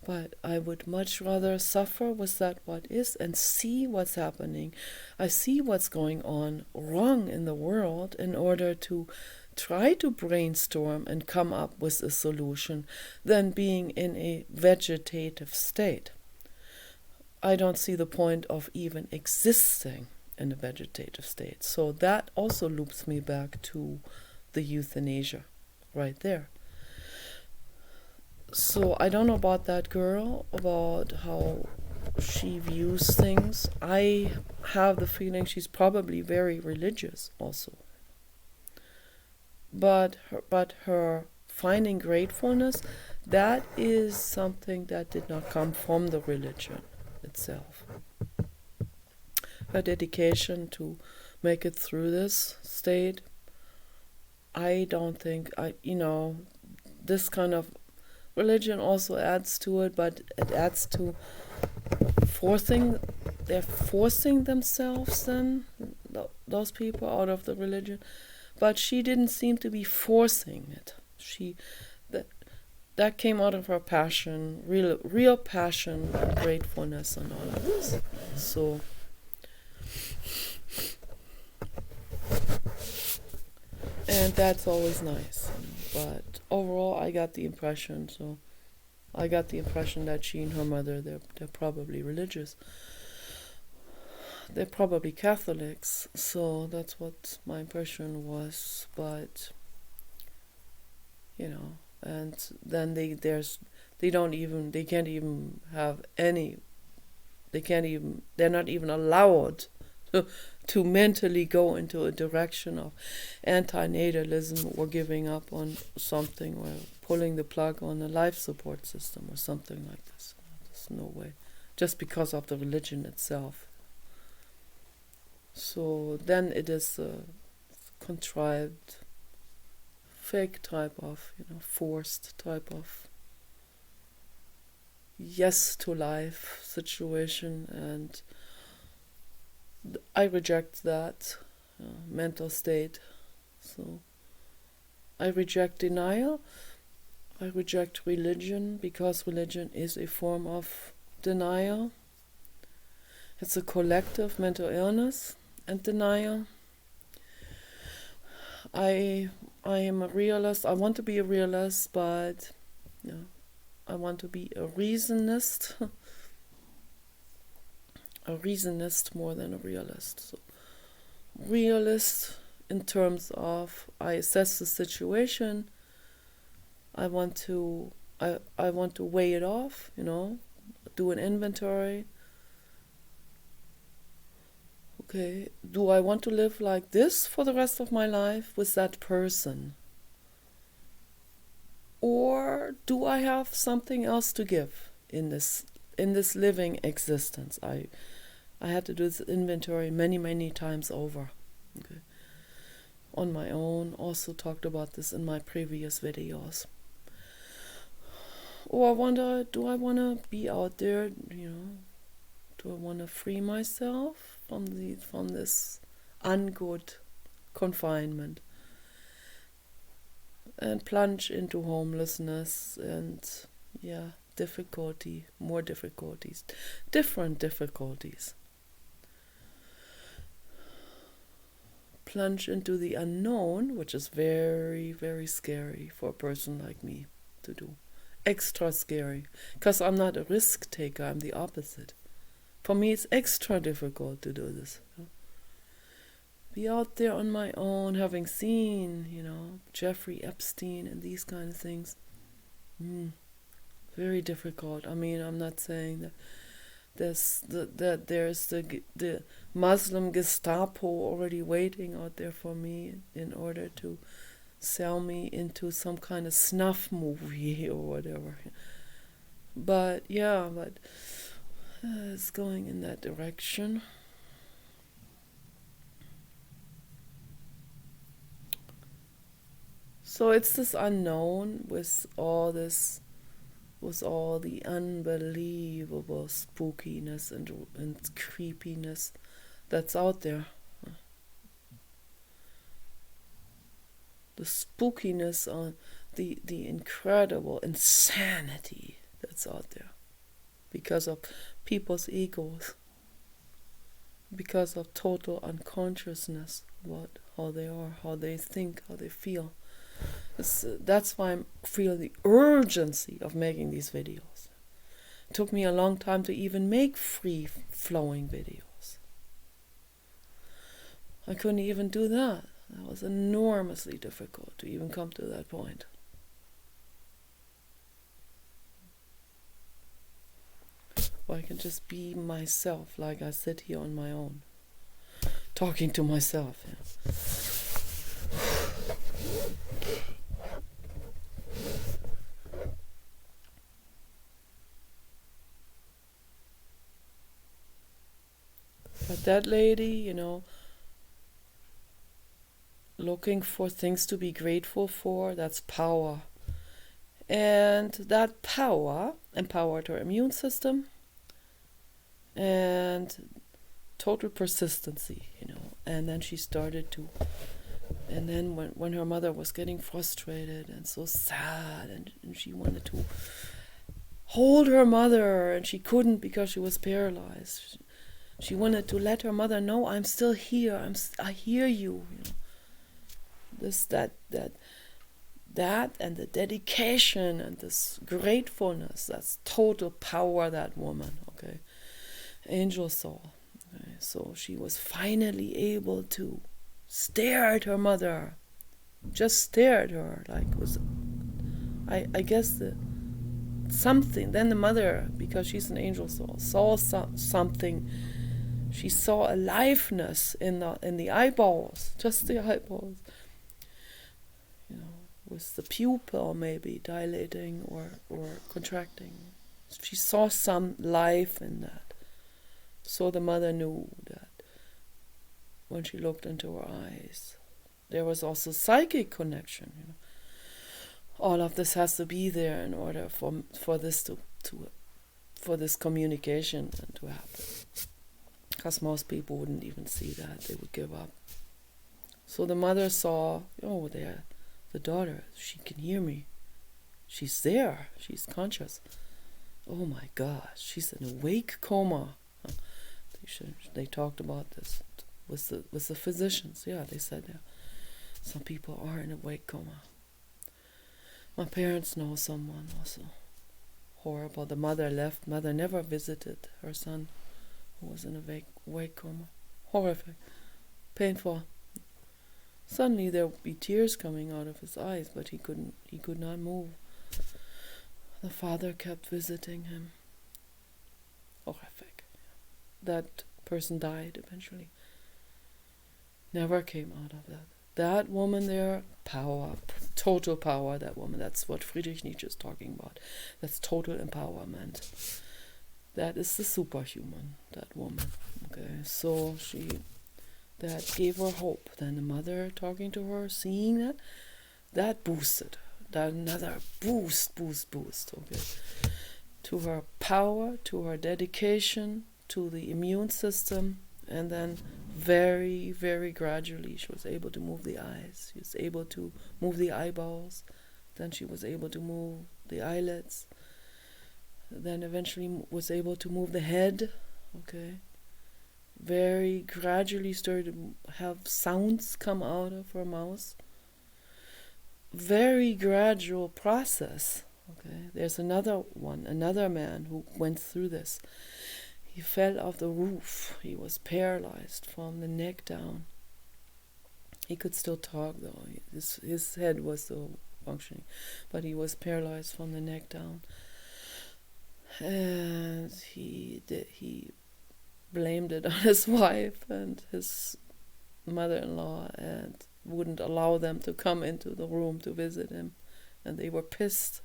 But I would much rather suffer with that what is and see what's happening. I see what's going on wrong in the world in order to try to brainstorm and come up with a solution than being in a vegetative state. I don't see the point of even existing in a vegetative state. So that also loops me back to the euthanasia right there. So I don't know about that girl, about how she views things. I have the feeling she's probably very religious also. But her finding gratefulness, that is something that did not come from the religion itself. Her dedication to make it through this state, I don't think, this kind of religion also adds to it, but it adds to they're forcing themselves then, those people, out of the religion. but she didn't seem to be forcing it. That came out of her passion, real passion and gratefulness and all of this. So and that's always nice. But overall I got the impression that she and her mother, they're probably religious. They're probably Catholics, so that's what my impression was. But and then they can't even have any. They're not even allowed to mentally go into a direction of antinatalism or giving up on something or pulling the plug on a life support system or something like this. There's no way, just because of the religion itself. So then it is a contrived, fake type of, forced type of yes to life situation, and I reject that mental state. So I reject denial. I reject religion, because religion is a form of denial. It's a collective mental illness and denial. I am a realist. I want to be a realist, but I want to be a reasonist. A reasonist more than a realist. So realist in terms of I assess the situation. I want to weigh it off, do an inventory. Okay, do I want to live like this for the rest of my life with that person? Or do I have something else to give in this living existence? I had to do this inventory many times over. Okay. On my own, also talked about this in my previous videos. Or I wonder, do I want to be out there, do I want to free myself from this ungood confinement and plunge into homelessness and more difficulties, different difficulties. Plunge into the unknown, which is very, very scary for a person like me to do. Extra scary, because I'm not a risk taker, I'm the opposite. For me, it's extra difficult to do this. Be out there on my own, having seen, Jeffrey Epstein and these kind of things. Very difficult. I mean, I'm not saying that there's the Muslim Gestapo already waiting out there for me in order to sell me into some kind of snuff movie or whatever. But it's going in that direction. So it's this unknown with all the unbelievable spookiness and creepiness that's out there. The spookiness on the incredible insanity that's out there because of people's egos, because of total unconsciousness about how they are, how they think, how they feel. That's why I feel the urgency of making these videos. It took me a long time to even make free-flowing videos. I couldn't even do that. That was enormously difficult to even come to that point. Where I can just be myself, like I sit here on my own, talking to myself. But that lady, looking for things to be grateful for, that's power. And that power empowered her immune system and total persistency, and then she started to And then when her mother was getting frustrated and so sad, and she wanted to hold her mother, and she couldn't because she was paralyzed. She wanted to let her mother know, I'm still here. I hear you. You know, this that and the dedication and this gratefulness. That's total power. That woman. Okay, angel soul. Okay, so she was finally able to stare at her mother. Just stare at her like it was. I guess something. Then the mother, because she's an angel soul, saw something. She saw aliveness in the eyeballs, just the eyeballs. You know, with the pupil maybe dilating or contracting. She saw some life in that. So the mother knew that when she looked into her eyes, there was also psychic connection. You know, all of this has to be there in order for this for this communication to happen. Because most people wouldn't even see that; they would give up. So the mother saw, oh, there, the daughter. She can hear me. She's there. She's conscious. Oh my gosh, she's in awake coma. They talked about this with the physicians. Yeah, they said that some people are in awake coma. My parents know someone also. Horrible. The mother left. Mother never visited her son who was in awake coma. Horrific. Painful. Suddenly there would be tears coming out of his eyes, but he could not move. The father kept visiting him. Horrific. That person died eventually. Never came out of that. That woman there, power, total power, that woman. That's what Friedrich Nietzsche is talking about. That's total empowerment. That is the superhuman, that woman. Okay, so that gave her hope. Then the mother talking to her, seeing that boosted. That another boost, okay. To her power, to her dedication, to the immune system, and then very, very gradually she was able to move the eyes. She was able to move the eyeballs. Then she was able to move the eyelids. Then eventually was able to move the head. Okay. Very gradually started to have sounds come out of her mouth. Very gradual process. Okay. There's another man who went through this. He fell off the roof. He was paralyzed from the neck down. He could still talk though. His head was still functioning, but he was paralyzed from the neck down. And he blamed it on his wife and his mother-in-law, and wouldn't allow them to come into the room to visit him, and they were pissed.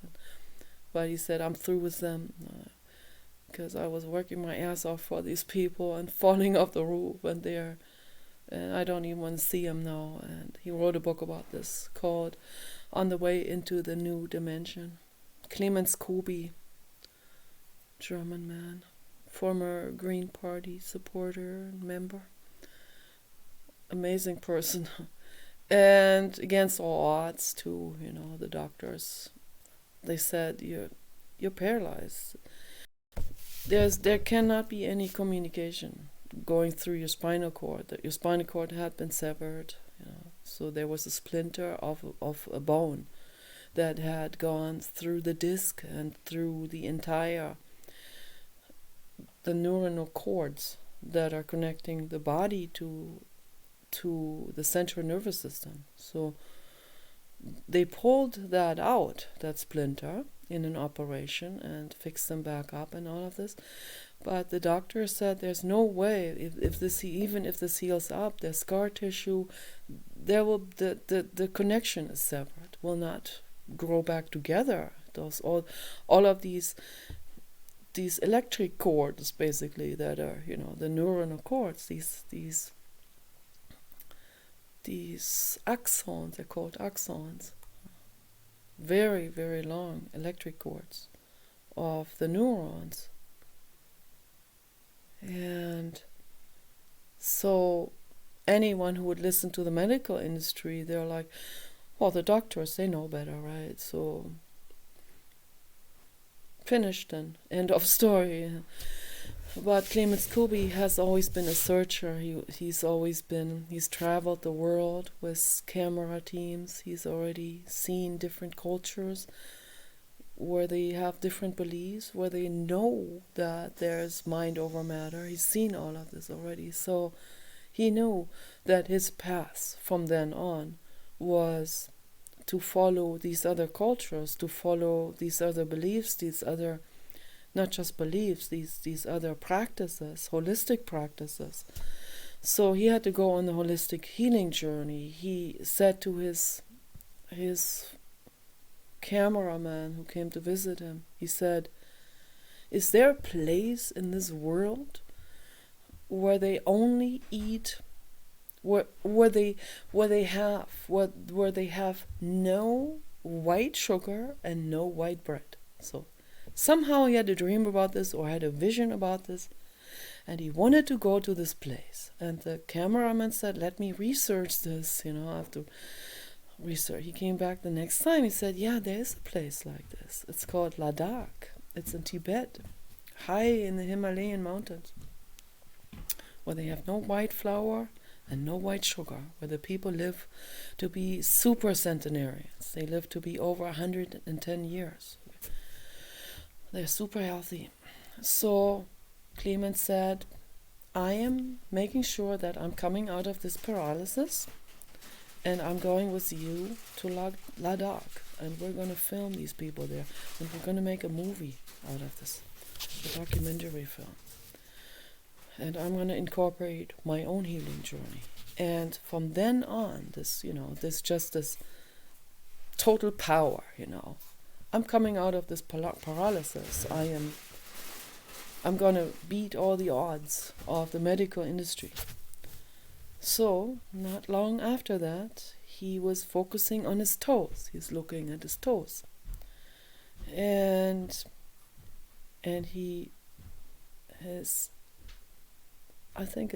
But he said, I'm through with them. Because I was working my ass off for these people and falling off the roof, and I don't even want to see them now. And he wrote a book about this called On the Way into the New Dimension. Clemens Kobi, German man, former Green Party supporter and member. Amazing person. And against all odds too, the doctors, they said, you're paralyzed. There cannot be any communication going through your spinal cord. Your spinal cord had been severed, so there was a splinter of a bone that had gone through the disc and through the neuronal cords that are connecting the body to the central nervous system. So they pulled that out, that splinter, in an operation and fixed them back up and all of this. But the doctor said there's no way, if this heals up, there's scar tissue, the connection is severed, will not grow back together. Those all of these electric cords basically that are, the neuronal cords, these axons, they're called axons. Very, very long electric cords of the neurons. And so anyone who would listen to the medical industry, they're like, well, the doctors, they know better, right? So, finished then. End of story. But Clemens Kubi has always been a searcher. He's traveled the world with camera teams. He's already seen different cultures where they have different beliefs, where they know that there's mind over matter. He's seen all of this already. So he knew that his path from then on was to follow these other cultures, to follow these other beliefs, these other, not just beliefs, these other practices, holistic practices. So he had to go on the holistic healing journey. He said to his cameraman who came to visit him, he said, is there a place in this world where they only eat, where they have no white sugar and no white bread? So somehow he had a dream about this, or had a vision about this, and he wanted to go to this place. And the cameraman said, let me research this, I have to research. He came back the next time. He said, yeah, there is a place like this. It's called Ladakh. It's in Tibet, high in the Himalayan mountains, where they have no white flour and no white sugar, where the people live to be super centenarians. They live to be over 110 years. They're super healthy. So Clemens said, I am making sure that I'm coming out of this paralysis, and I'm going with you to Ladakh, and we're going to film these people there, and we're going to make a movie out of this, a documentary film. And I'm going to incorporate my own healing journey. And from then on, this total power, I'm coming out of this paralysis. I'm going to beat all the odds of the medical industry. So, not long after that, he was focusing on his toes. He's looking at his toes. And he has, I think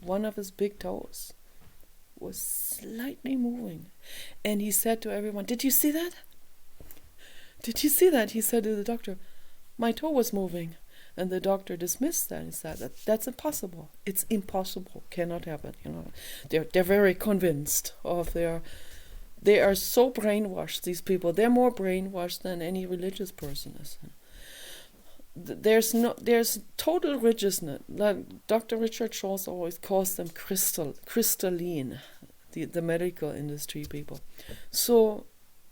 one of his big toes was slightly moving. And he said to everyone, did you see that? Did you see that? He said to the doctor, my toe was moving. And the doctor dismissed that and said that's impossible. It's impossible. Cannot happen. They're very convinced of they are so brainwashed, these people. They're more brainwashed than any religious person is. There's total religiousness. Like Dr. Richard Schultz always calls them crystalline, the medical industry people. So,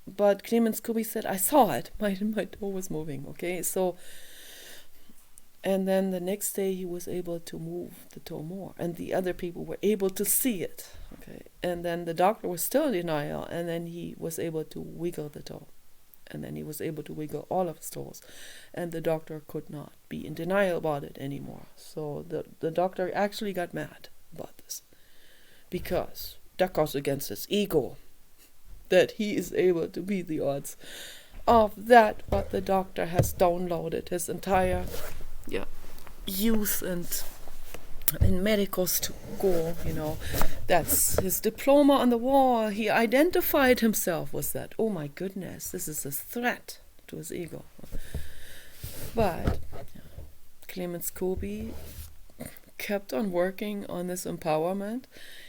but Clemens Kubi said, I saw it. My toe was moving. Okay, so. And then the next day he was able to move the toe more, and the other people were able to see it. Okay, and then the doctor was still in denial, and then he was able to wiggle the toe, and then he was able to wiggle all of his toes, and the doctor could not be in denial about it anymore. So the doctor actually got mad about this, because that goes against his ego, that he is able to beat the odds of that what the doctor has downloaded his entire youth and in medical school, that's his diploma on the wall. He identified himself with that. Oh my goodness, this is a threat to his ego. But Clemens Kubi kept on working on this empowerment.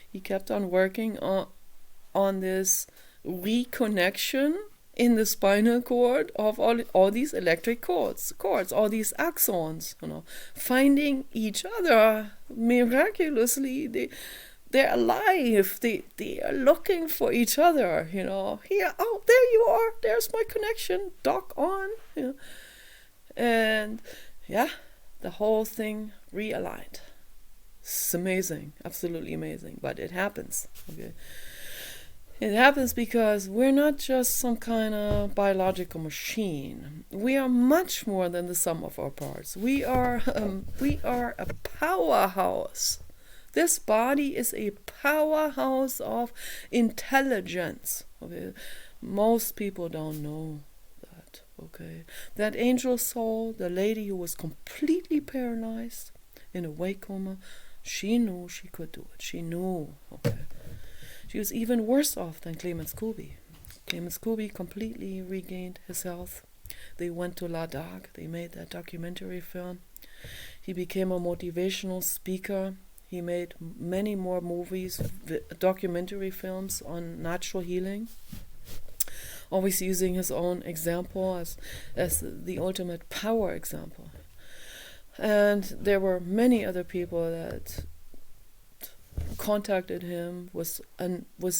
He kept on working on this reconnection in the spinal cord of all these electric cords, all these axons, finding each other miraculously. They're alive. They are looking for each other. Here, oh, there you are. There's my connection. Dock on. And the whole thing realigned. It's amazing, absolutely amazing. But it happens. Okay. It happens because we're not just some kind of biological machine. We are much more than the sum of our parts. We are a powerhouse. This body is a powerhouse of intelligence. Okay? Most people don't know that. Okay, that angel soul, the lady who was completely paralyzed in a wake coma, She knew she could do it. She knew. Okay. She was even worse off than Clemens Kubi. Clemens Kubi completely regained his health. They went to Ladakh. They made that documentary film. He became a motivational speaker. He made many more movies, documentary films on natural healing. Always using his own example as the ultimate power example. And there were many other people that contacted him with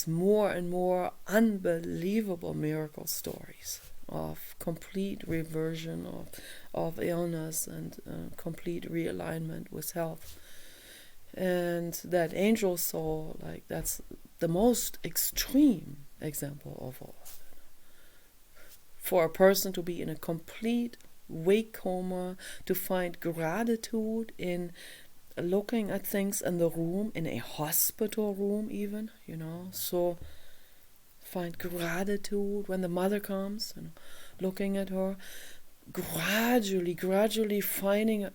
more and more unbelievable miracle stories of complete reversion of illness and complete realignment with health. And that angel soul, like, that's the most extreme example of all. For a person to be in a complete wake coma, to find gratitude in looking at things in the room, in a hospital room even, so find gratitude when the mother comes, looking at her, gradually finding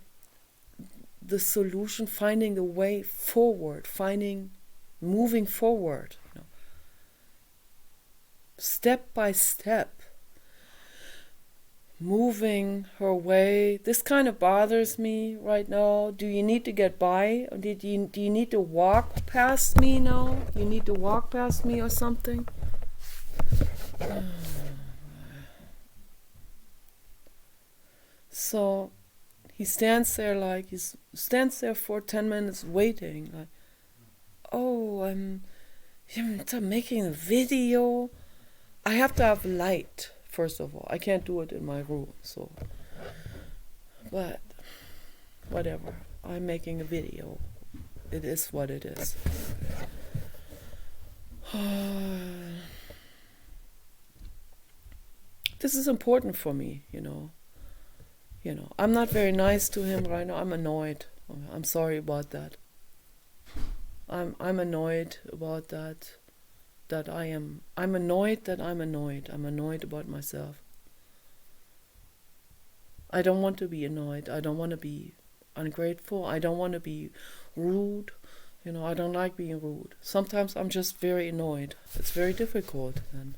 the solution, finding the way forward, moving forward, step by step, moving her way. This kind of bothers me right now. Do you need to get by? Or do you need to walk past me now? You need to walk past me or something? So he stands there for 10 minutes waiting, like, oh, I'm making a video. I have to have light. First of all, I can't do it in my room, but whatever. I'm making a video. It is what it is. This is important for me, I'm not very nice to him right now. I'm annoyed. I'm sorry about that. I'm annoyed about that. I'm annoyed that I'm annoyed. I'm annoyed about myself. I don't want to be annoyed. I don't want to be ungrateful. I don't want to be rude. I don't like being rude. Sometimes I'm just very annoyed. It's very difficult. And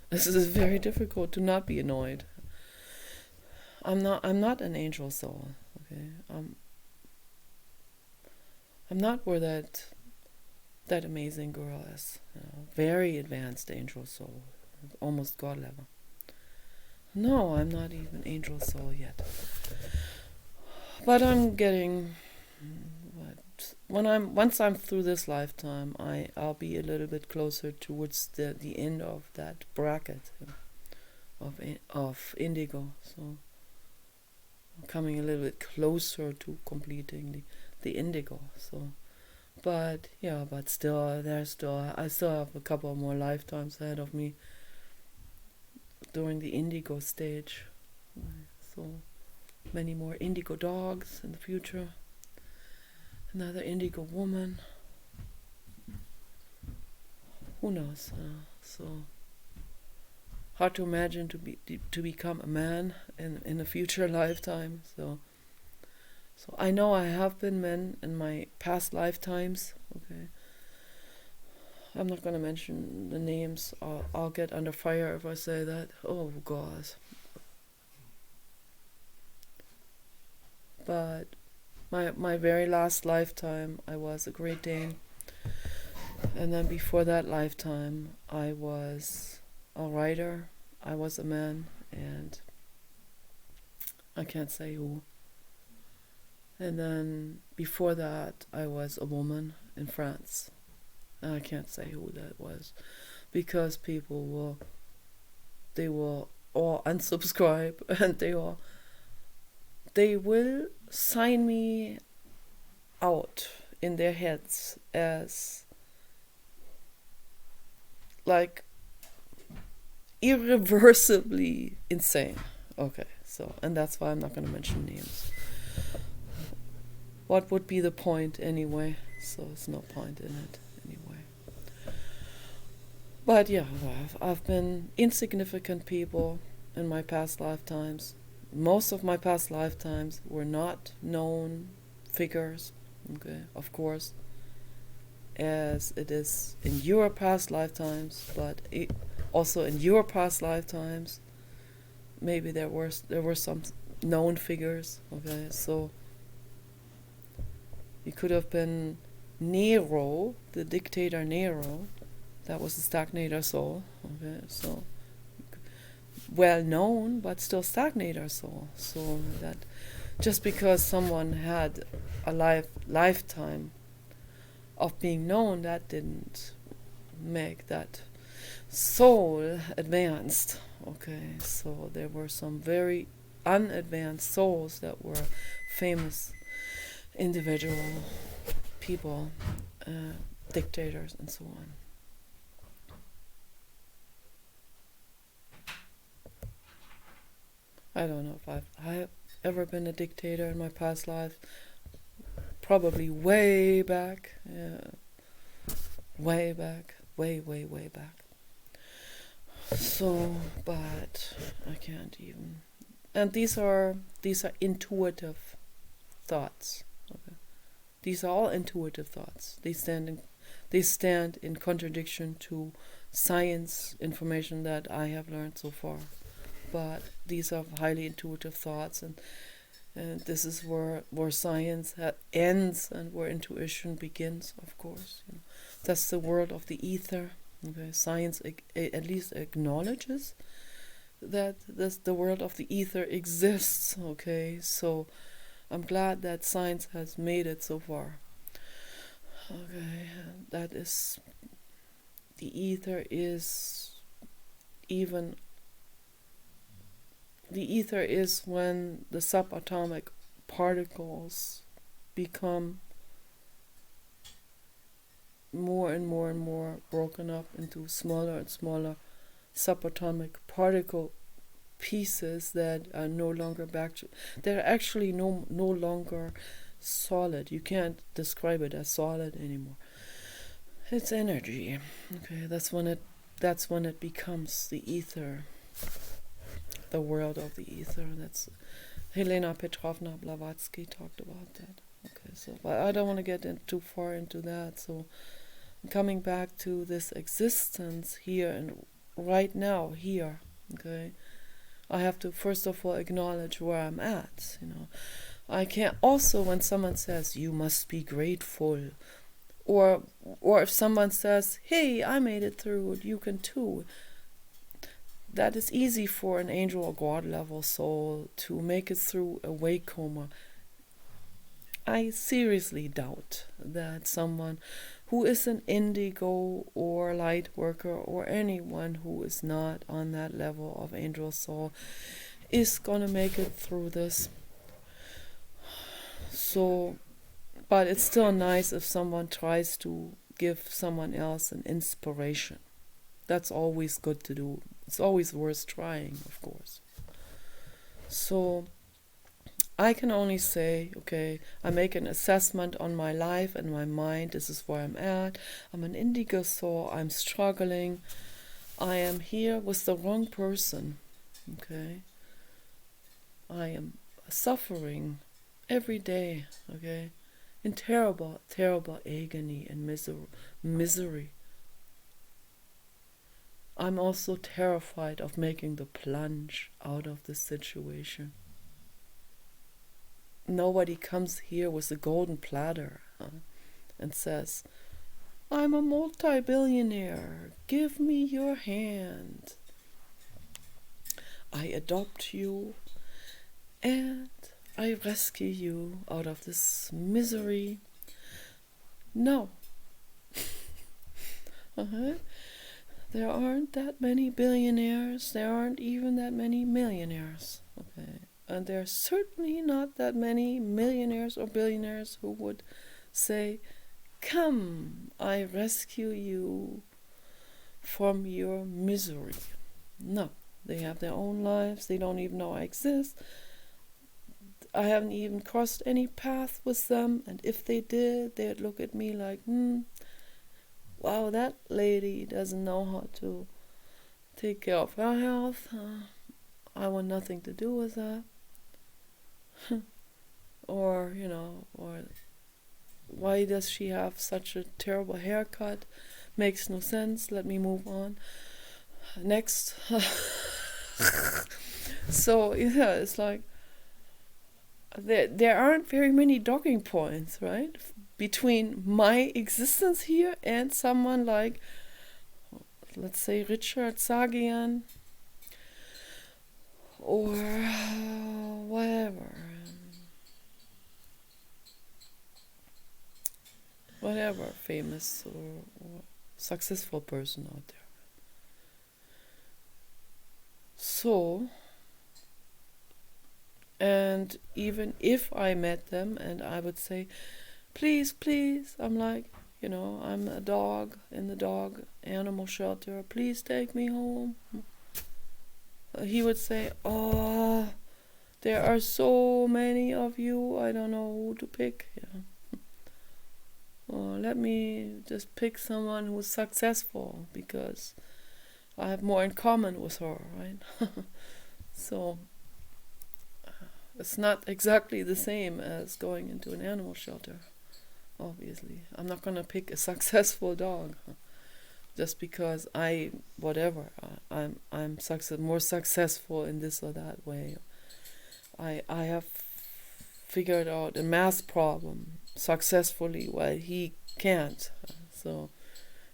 this is very difficult to not be annoyed. I'm not an angel soul. Okay, I'm not where that amazing girl is. Very advanced angel soul, almost God level. No, I'm not even angel soul yet. But I'm getting once I'm through this lifetime, I'll be a little bit closer towards the end of that bracket of indigo. So I'm coming a little bit closer to completing the indigo. So. But still, I still have a couple more lifetimes ahead of me during the indigo stage. So many more indigo dogs in the future. Another indigo woman. Who knows? So hard to imagine to become a man in a future lifetime. So I know I have been men in my past lifetimes, okay? I'm not going to mention the names. I'll get under fire if I say that. Oh, God. But my very last lifetime, I was a Great Dane. And then before that lifetime, I was a writer. I was a man, and I can't say who. And then before that, I was a woman in France. And I can't say who that was, because people will all unsubscribe, and they will sign me out in their heads as like irreversibly insane. Okay, so, and that's why I'm not going to mention names. What would be the point anyway? So there's no point in it anyway. But yeah, I've been insignificant people in my past lifetimes. Most of my past lifetimes were not known figures. okay, of course, as it is in your past lifetimes, but also in your past lifetimes, maybe there were some known figures, okay, so you could have been Nero, the dictator Nero, that was the stagnator soul, okay, so well known, but still stagnator soul, so that just because someone had a lifetime of being known, that didn't make that soul advanced. Okay, so there were some very unadvanced souls that were famous individual people, dictators, and so on. I don't know if I've ever been a dictator in my past life. Probably way back, yeah, way back, way back. So, but I can't even. And these are intuitive thoughts. Okay. These are all intuitive thoughts. They stand in contradiction to science information that I have learned so far. But these are highly intuitive thoughts, and this is where science ends and where intuition begins, of course. That's the world of the ether. Okay, science at least acknowledges that the world of the ether exists. Okay, so I'm glad that science has made it so far. Okay, that is, the ether is even. The ether is when the subatomic particles become more and more and more broken up into smaller and smaller subatomic particle pieces that are no longer they're actually no longer solid. You can't describe it as solid anymore. It's energy. Okay, that's when it becomes the ether, the world of the ether. That's Helena Petrovna Blavatsky talked about that. Okay, so but I don't want to get too far into that. So coming back to this existence here and right now here, okay, I have to first of all acknowledge where I'm at. I can't. Also, when someone says you must be grateful, or if someone says, hey, I made it through, you can too. That is easy for an angel or God level soul to make it through a wake coma. I seriously doubt that someone who is an indigo or light worker or anyone who is not on that level of angel soul is gonna make it through this. So, but it's still nice if someone tries to give someone else an inspiration. That's always good to do. It's always worth trying, of course. So I can only say, okay, I make an assessment on my life and my mind. This is where I'm at. I'm an indigo soul. I'm struggling. I am here with the wrong person. Okay. I am suffering every day. Okay. In terrible, terrible agony and misery. I'm also terrified of making the plunge out of this situation. Nobody comes here with a golden platter and says, I'm a multi-billionaire, give me your hand. I adopt you and I rescue you out of this misery. No. There aren't that many billionaires. There aren't even that many millionaires. Okay. And there are certainly not that many millionaires or billionaires who would say, come, I rescue you from your misery. No, they have their own lives. They don't even know I exist. I haven't even crossed any path with them. And if they did, they'd look at me like, wow, that lady doesn't know how to take care of her health. I want nothing to do with that. or why does she have such a terrible haircut? Makes no sense. Let me move on. Next. So yeah, it's like there aren't very many docking points, right? Between my existence here and someone like, let's say, Richard Sagian or whatever. Whatever famous or successful person out there. So, and even if I met them and I would say, please, please, I'm like, I'm a dog in the dog animal shelter, please take me home. He would say, oh, there are so many of you, I don't know who to pick. Or let me just pick someone who's successful because I have more in common with her, right? So it's not exactly the same as going into an animal shelter, obviously. I'm not going to pick a successful dog just because I'm more successful in this or that way. I have figured out a math problem successfully while he can't. So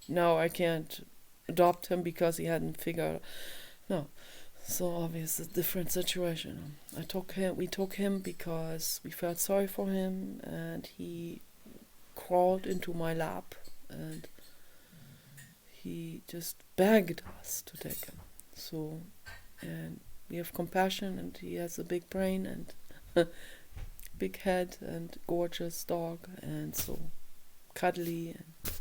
now I can't adopt him because he hadn't figured out. No. So obviously it's a different situation. We took him because we felt sorry for him and he crawled into my lap and he just begged us to take him. So, and we have compassion and he has a big brain and big head and gorgeous dog and so cuddly, and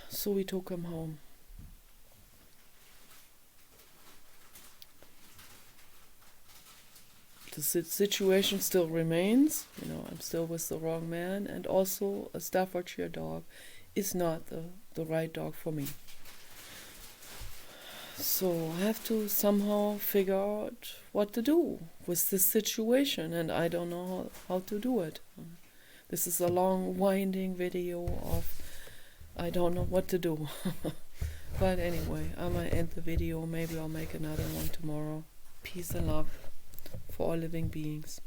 so we took him home. The situation still remains, I'm still with the wrong man, and also a Staffordshire dog is not the right dog for me. So I have to somehow figure out what to do with this situation, and I don't know how to do it. This is a long, winding video of I don't know what to do. But anyway, I might end the video. Maybe I'll make another one tomorrow. Peace and love for all living beings.